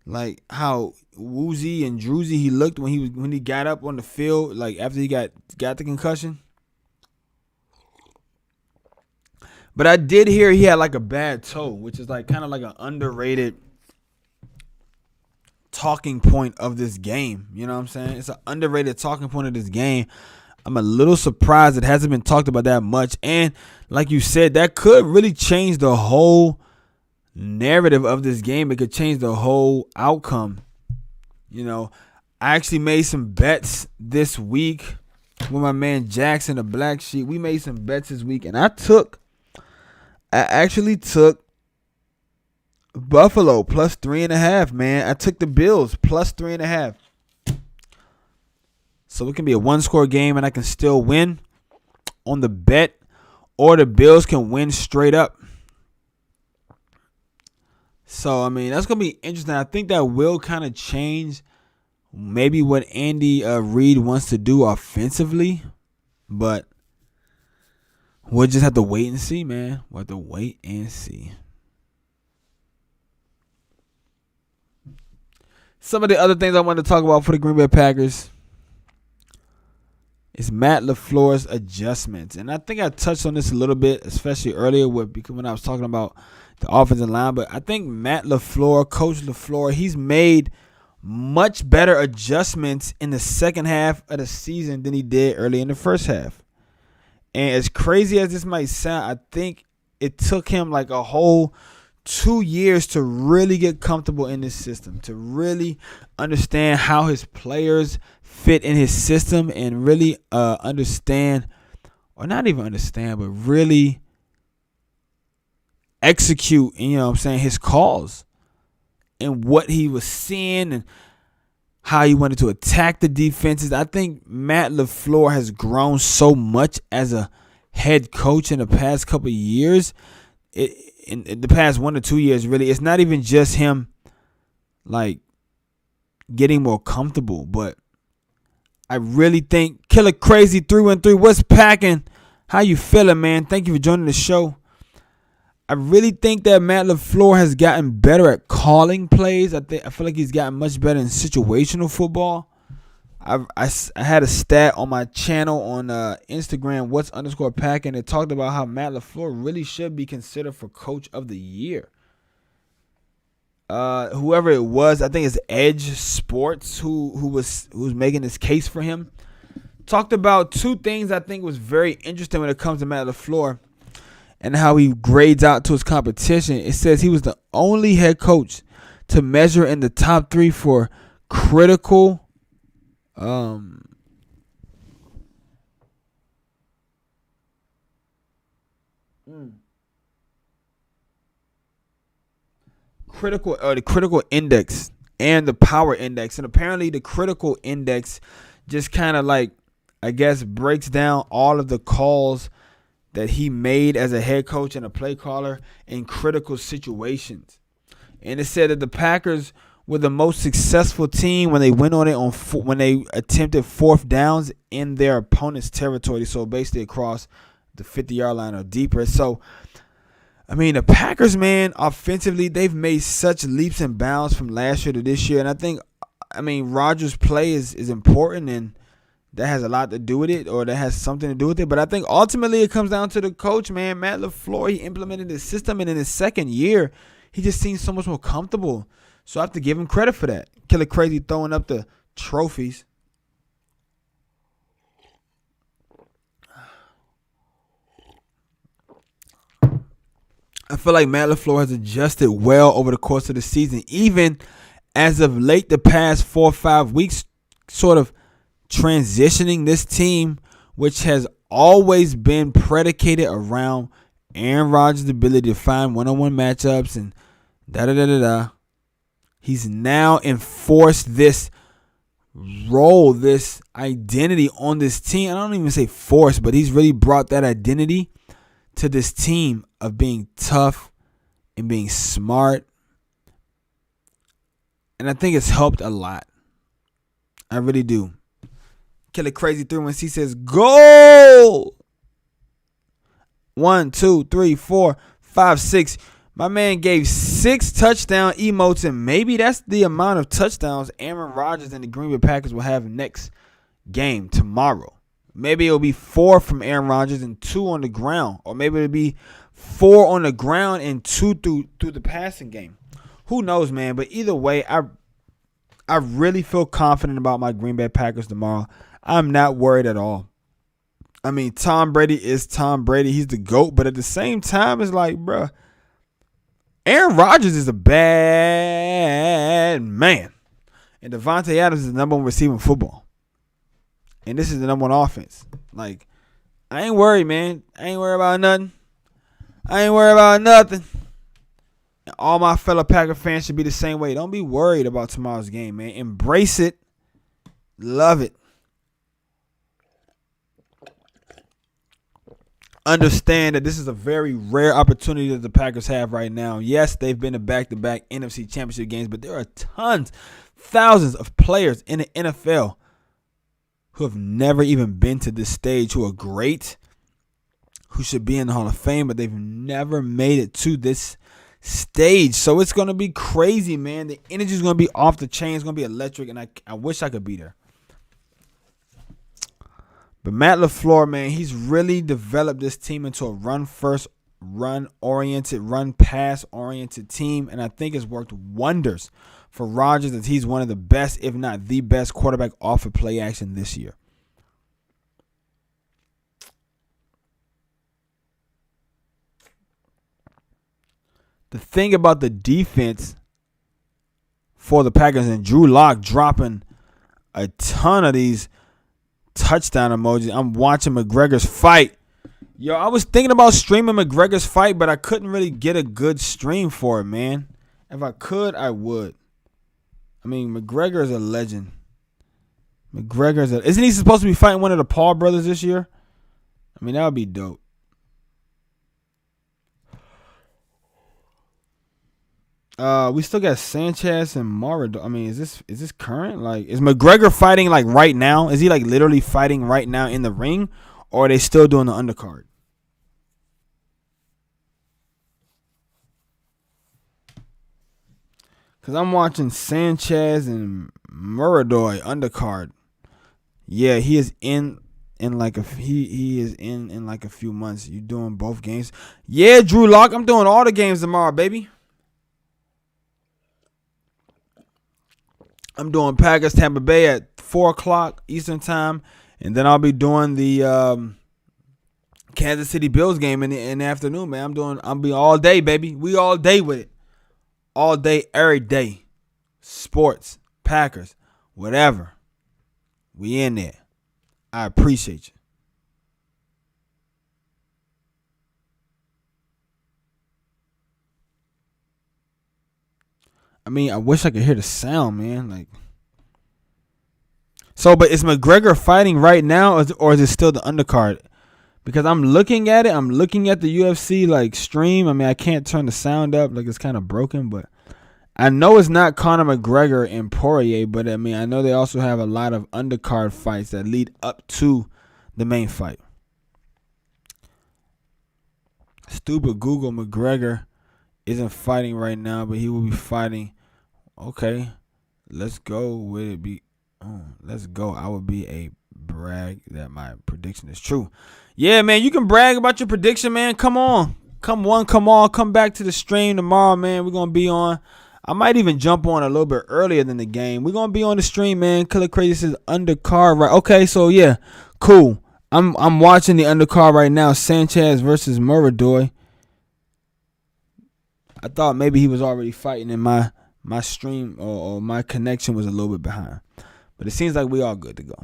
like how woozy and droozy he looked when he got up on the field, like after he got the concussion. But I did hear he had like a bad toe, which is like kind of like an underrated talking point of this game. You know what I'm saying? It's an underrated talking point of this game. I'm a little surprised it hasn't been talked about that much. And like you said, that could really change the whole narrative of this game. It could change the whole outcome. You know, I actually made some bets this week with my man Jackson, the Black Sheep. We made some bets this week, and I actually took Buffalo plus 3.5, man. I took the Bills plus 3.5. So it can be a one-score game, and I can still win on the bet, or the Bills can win straight up. So, I mean, that's going to be interesting. I think that will kind of change maybe what Andy Reid wants to do offensively. But we'll just have to wait and see, man. We'll have to wait and see. Some of the other things I wanted to talk about for the Green Bay Packers is Matt LaFleur's adjustments. And I think I touched on this a little bit, especially earlier when I was talking about the offensive line. But I think Matt LaFleur, Coach LaFleur, he's made much better adjustments in the second half of the season than he did early in the first half. And as crazy as this might sound, I think it took him like a whole 2 years to really get comfortable in this system, to really understand how his players fit in his system and really understand, or not even understand, but really execute, you know what I'm saying, his calls and what he was seeing and how he wanted to attack the defenses. I think Matt LaFleur has grown so much as a head coach in the past couple of years. In the past 1 to 2 years, really, it's not even just him like getting more comfortable, but I really think Killer Crazy 313, what's packing? How you feeling, man? Thank you for joining the show. I really think that Matt LaFleur has gotten better at calling plays. I feel like he's gotten much better in situational football. I had a stat on my channel on Instagram, what's_pack, and it talked about how Matt LaFleur really should be considered for Coach of the Year. Whoever it was, I think it's Edge Sports who was making this case for him, talked about two things I think was very interesting when it comes to Matt LaFleur and how he grades out to his competition. It says he was the only head coach to measure in the top 3 for critical the critical index and the power index. And apparently the critical index just kind of like, I guess, breaks down all of the calls that he made as a head coach and a play caller in critical situations. And it said that the Packers were the most successful team when they went on it when they attempted fourth downs in their opponent's territory. So basically across the 50-yard line or deeper. So, I mean, the Packers, man, offensively, they've made such leaps and bounds from last year to this year. And I think, Rodgers' play is important, and that has a lot to do with it, or that has something to do with it. But I think ultimately it comes down to the coach, man. Matt LaFleur, he implemented his system, and in his second year, he just seems so much more comfortable. So I have to give him credit for that. Killer Crazy throwing up the trophies. I feel like Matt LaFleur has adjusted well over the course of the season, even as of late the past 4 or 5 weeks, sort of transitioning this team, which has always been predicated around Aaron Rodgers' ability to find one-on-one matchups and da-da-da-da-da. He's now enforced this role, this identity on this team. I don't even say force, but he's really brought that identity to this team of being tough and being smart. And I think it's helped a lot. I really do. Killer Crazy 316 says, goal! 1, 2, 3, 4, 5, 6. My man gave 6 touchdown emotes, and maybe that's the amount of touchdowns Aaron Rodgers and the Green Bay Packers will have next game tomorrow. Maybe it'll be 4 from Aaron Rodgers and 2 on the ground. Or maybe it'll be 4 on the ground and 2 through the passing game. Who knows, man? But either way, I really feel confident about my Green Bay Packers tomorrow. I'm not worried at all. Tom Brady is Tom Brady. He's the GOAT. But at the same time, it's like, bruh, Aaron Rodgers is a bad man. And Devonte Adams is the number 1 receiver in football. And this is the number 1 offense. Like, I ain't worried, man. I ain't worried about nothing. And all my fellow Packer fans should be the same way. Don't be worried about tomorrow's game, man. Embrace it. Love it. Understand that this is a very rare opportunity that the Packers have right now. Yes, they've been to back-to-back NFC Championship games, but there are thousands of players in the NFL who have never even been to this stage, who are great, who should be in the Hall of Fame, but they've never made it to this stage. So it's going to be crazy, man. The energy is going to be off the chain. It's going to be electric, and I wish I could be there. But Matt LaFleur, man, he's really developed this team into a run-first, run-oriented, run-pass-oriented team, and I think it's worked wonders for Rodgers, as he's one of the best, if not the best, quarterback off of play action this year. The thing about the defense for the Packers and Drew Lock dropping a ton of these touchdown emojis. I'm watching Mcgregor's fight. Yo, I was thinking about streaming Mcgregor's fight, but I couldn't really get a good stream for it, man. If I could, I would. McGregor is a legend. Isn't he supposed to be fighting one of the Paul brothers this year? That would be dope. We still got Sanchez and Maradona. Is this current? Like, is McGregor fighting like right now? Is he like literally fighting right now in the ring, or are they still doing the undercard? Cause I'm watching Sanchez and Maradona undercard. Yeah, he is in like he is in like a few months. You doing both games? Yeah, Drew Lock. I'm doing all the games tomorrow, baby. I'm doing Packers Tampa Bay at 4 o'clock Eastern time, and then I'll be doing the Kansas City Bills game in the afternoon, man. I'll be all day, baby. We all day with it. All day, every day. Sports, Packers, whatever. We in there. I appreciate you. I mean, I wish I could hear the sound, man. Like, so, but is McGregor fighting right now, or is it still the undercard? Because I'm looking at it. I'm looking at the UFC like stream. I mean, I can't turn the sound up. Like, it's kind of broken, but I know it's not Conor McGregor and Poirier. But I mean, I know they also have a lot of undercard fights that lead up to the main fight. Stupid Google, McGregor isn't fighting right now, but he will be fighting. Okay, let's go. Would it be? Oh, let's go. I would be a brag that my prediction is true. Yeah, man, you can brag about your prediction, man. Come on. Come on. Come back to the stream tomorrow, man. We're going to be on. I might even jump on a little bit earlier than the game. We're going to be on the stream, man. Killer Crazy says undercard, right? Okay, so yeah, cool. I'm watching the undercard right now. Sanchez versus Muradoy. I thought maybe he was already fighting in my stream or my connection was a little bit behind. But it seems like we all good to go.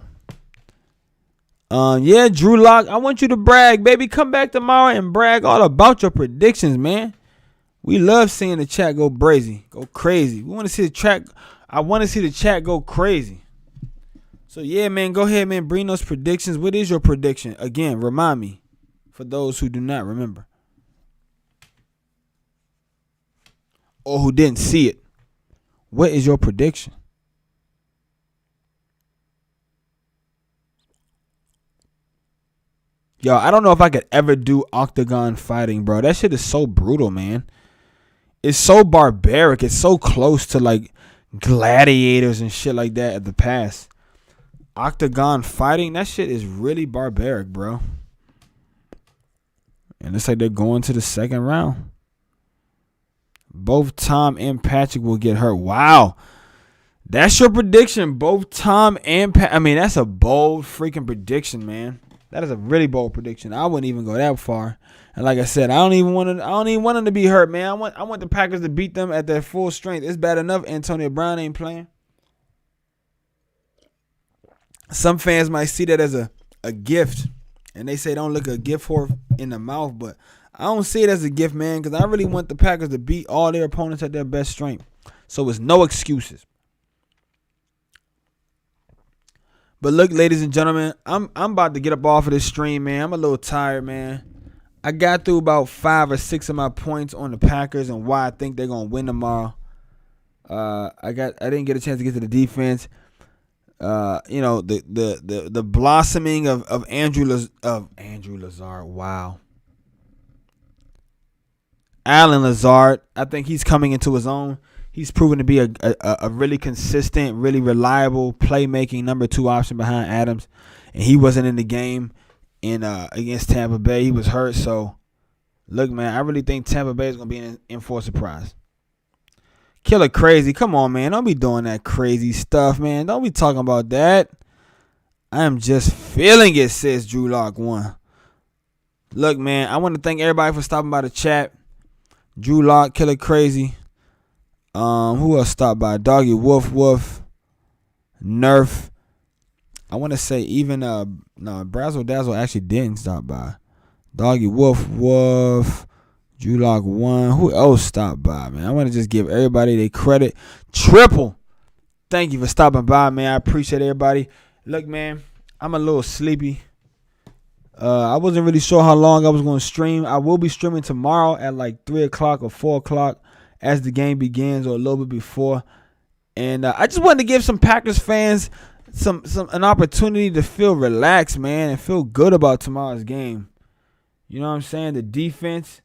Yeah, Drew Lock, I want you to brag, baby. Come back tomorrow and brag all about your predictions, man. We love seeing the chat go crazy. We want to see the chat. I want to see the chat go crazy. So yeah, man, go ahead, man. Bring those predictions. What is your prediction? Again, remind me for those who do not remember or who didn't see it. What is your prediction? Yo, I don't know if I could ever do octagon fighting, bro. That shit is so brutal, man. It's so barbaric. It's so close to like gladiators and shit like that of the past. Octagon fighting, that shit is really barbaric, bro. And it's like they're going to the second round. Both Tom and Patrick will get hurt. Wow. That's your prediction. Both Tom and I mean, that's a bold freaking prediction, man. That is a really bold prediction. I wouldn't even go that far. And like I said, I don't even want them to be hurt, man. I want the Packers to beat them at their full strength. It's bad enough Antonio Brown ain't playing. Some fans might see that as a gift, and they say don't look a gift horse in the mouth, but I don't see it as a gift, man, because I really want the Packers to beat all their opponents at their best strength. So it's no excuses. But look, ladies and gentlemen, I'm about to get up off of this stream, man. I'm a little tired, man. I got through about 5 or 6 of my points on the Packers and why I think they're gonna win tomorrow. I didn't get a chance to get to the defense. You know, the blossoming of Andrew Lazard. Wow. Alan Lazard. I think he's coming into his own. He's proven to be a really consistent, really reliable playmaking number 2 option behind Adams. And he wasn't in the game against Tampa Bay. He was hurt. So, look, man, I really think Tampa Bay is going to be in for a surprise. Killer Crazy. Come on, man. Don't be doing that crazy stuff, man. Don't be talking about that. I am just feeling it, says Drew Lock 1. Look, man, I want to thank everybody for stopping by the chat. Drew Lock, Killer Crazy. Who else stopped by? Doggy Woof, Nerf. I want to say even Brazzle Dazzle actually didn't stop by. Doggy Woof, Drew Lock 1. Who else stopped by, man? I want to just give everybody their credit. Triple. Thank you for stopping by, man. I appreciate everybody. Look, man, I'm a little sleepy. I wasn't really sure how long I was going to stream. I will be streaming tomorrow at like 3 o'clock or 4 o'clock as the game begins, or a little bit before. And I just wanted to give some Packers fans an opportunity to feel relaxed, man, and feel good about tomorrow's game. You know what I'm saying? The defense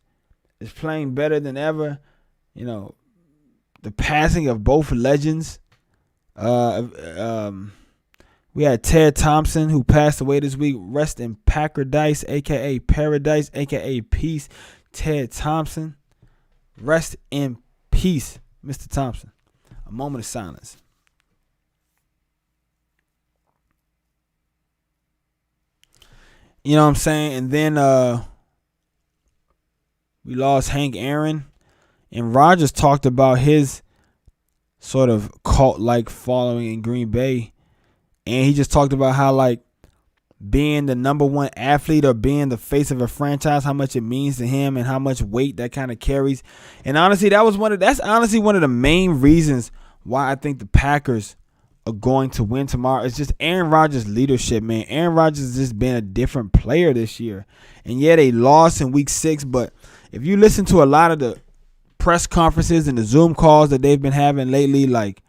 is playing better than ever. You know, the passing of both legends. We had Ted Thompson, who passed away this week. Rest in Paradise, a.k.a. Paradise, a.k.a. Peace. Ted Thompson. Rest in peace, Mr. Thompson. A moment of silence. You know what I'm saying? And then we lost Hank Aaron. And Rodgers talked about his sort of cult-like following in Green Bay. And he just talked about how, like, being the number one athlete or being the face of a franchise, how much it means to him and how much weight that kind of carries. And honestly, that's honestly one of the main reasons why I think the Packers are going to win tomorrow. It's just Aaron Rodgers' leadership, man. Aaron Rodgers has just been a different player this year. And yeah, they lost in week 6, but if you listen to a lot of the press conferences and the Zoom calls that they've been having lately, like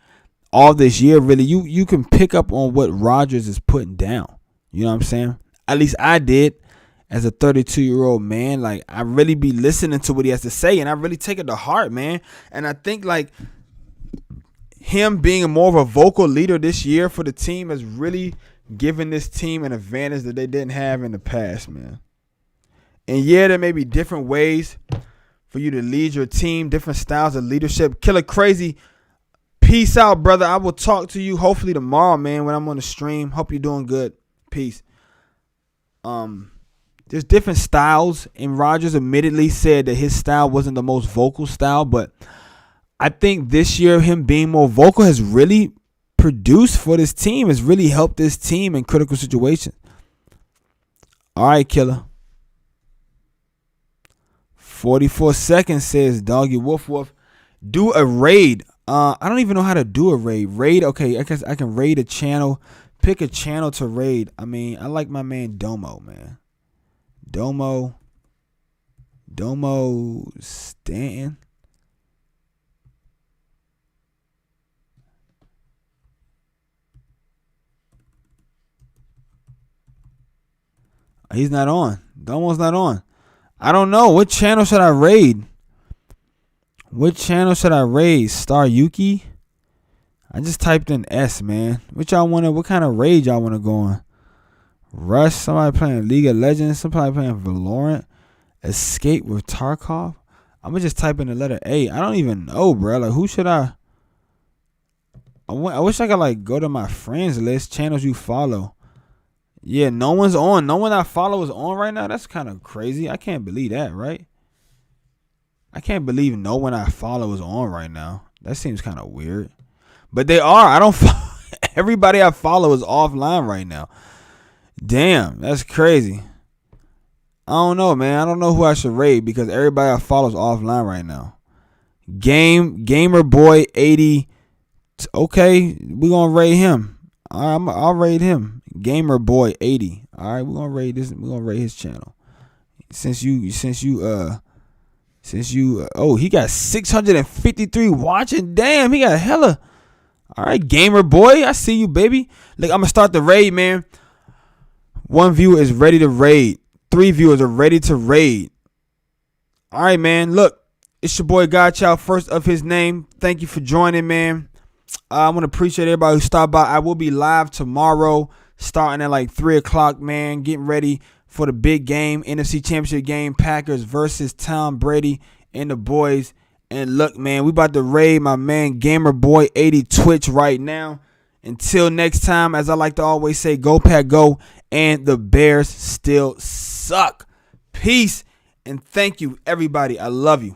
all this year, really, you can pick up on what Rodgers is putting down. You know what I'm saying? At least I did as a 32-year-old man. Like, I really be listening to what he has to say, and I really take it to heart, man. And I think, like, him being more of a vocal leader this year for the team has really given this team an advantage that they didn't have in the past, man. And yeah, there may be different ways for you to lead your team, different styles of leadership. Killer Crazy, peace out, brother. I will talk to you hopefully tomorrow, man, when I'm on the stream. Hope you're doing good. Peace. There's different styles, and Rodgers admittedly said that his style wasn't the most vocal style, but I think this year him being more vocal has really produced for this team, has really helped this team in critical situations. All right, Killer. 44 seconds says Doggy Woof Woof. Do a raid. I don't even know how to do a raid. Raid, okay, I guess I can raid a channel. Pick a channel to raid. I mean, I like my man Domo, man. Domo Stanton. He's not on. Domo's not on. I don't know. What channel should I raid? What channel should I raid? Star Yuki? I just typed in S, man. What kind of raid y'all want to go on? Rush, somebody playing League of Legends, somebody playing Valorant, Escape with Tarkov. I'm going to just type in the letter A. I don't even know, bro. Like, who should I wish I could, like, go to my friends list, channels you follow. Yeah, no one's on. No one I follow is on right now. That's kind of crazy. I can't believe that, right? I can't believe no one I follow is on right now. That seems kind of weird. But they are. I don't follow. Everybody I follow is offline right now. Damn, that's crazy. I don't know, man. I don't know who I should raid because everybody I follow is offline right now. Gamer Boy 80. Okay, we're gonna raid him. All right, I'll raid him. Gamer Boy 80. All right, we're gonna raid this. We're gonna raid his channel. Since you he got 653 watching. Damn, he got hella. All right, Gamer Boy, I see you, baby. Look, I'm gonna start the raid, man. 1 viewer is ready to raid. 3 viewers are ready to raid. All right, man. Look, it's your boy Godchild, first of his name. Thank you for joining, man. I want to appreciate everybody who stopped by. I will be live tomorrow, starting at like 3 o'clock, man. Getting ready for the big game, NFC Championship game, Packers versus Tom Brady and the boys. And look, man, we about to raid my man Gamer Boy 80 Twitch right now. Until next time, as I like to always say, go Pack Go, and the Bears still suck. Peace, and thank you, everybody. I love you.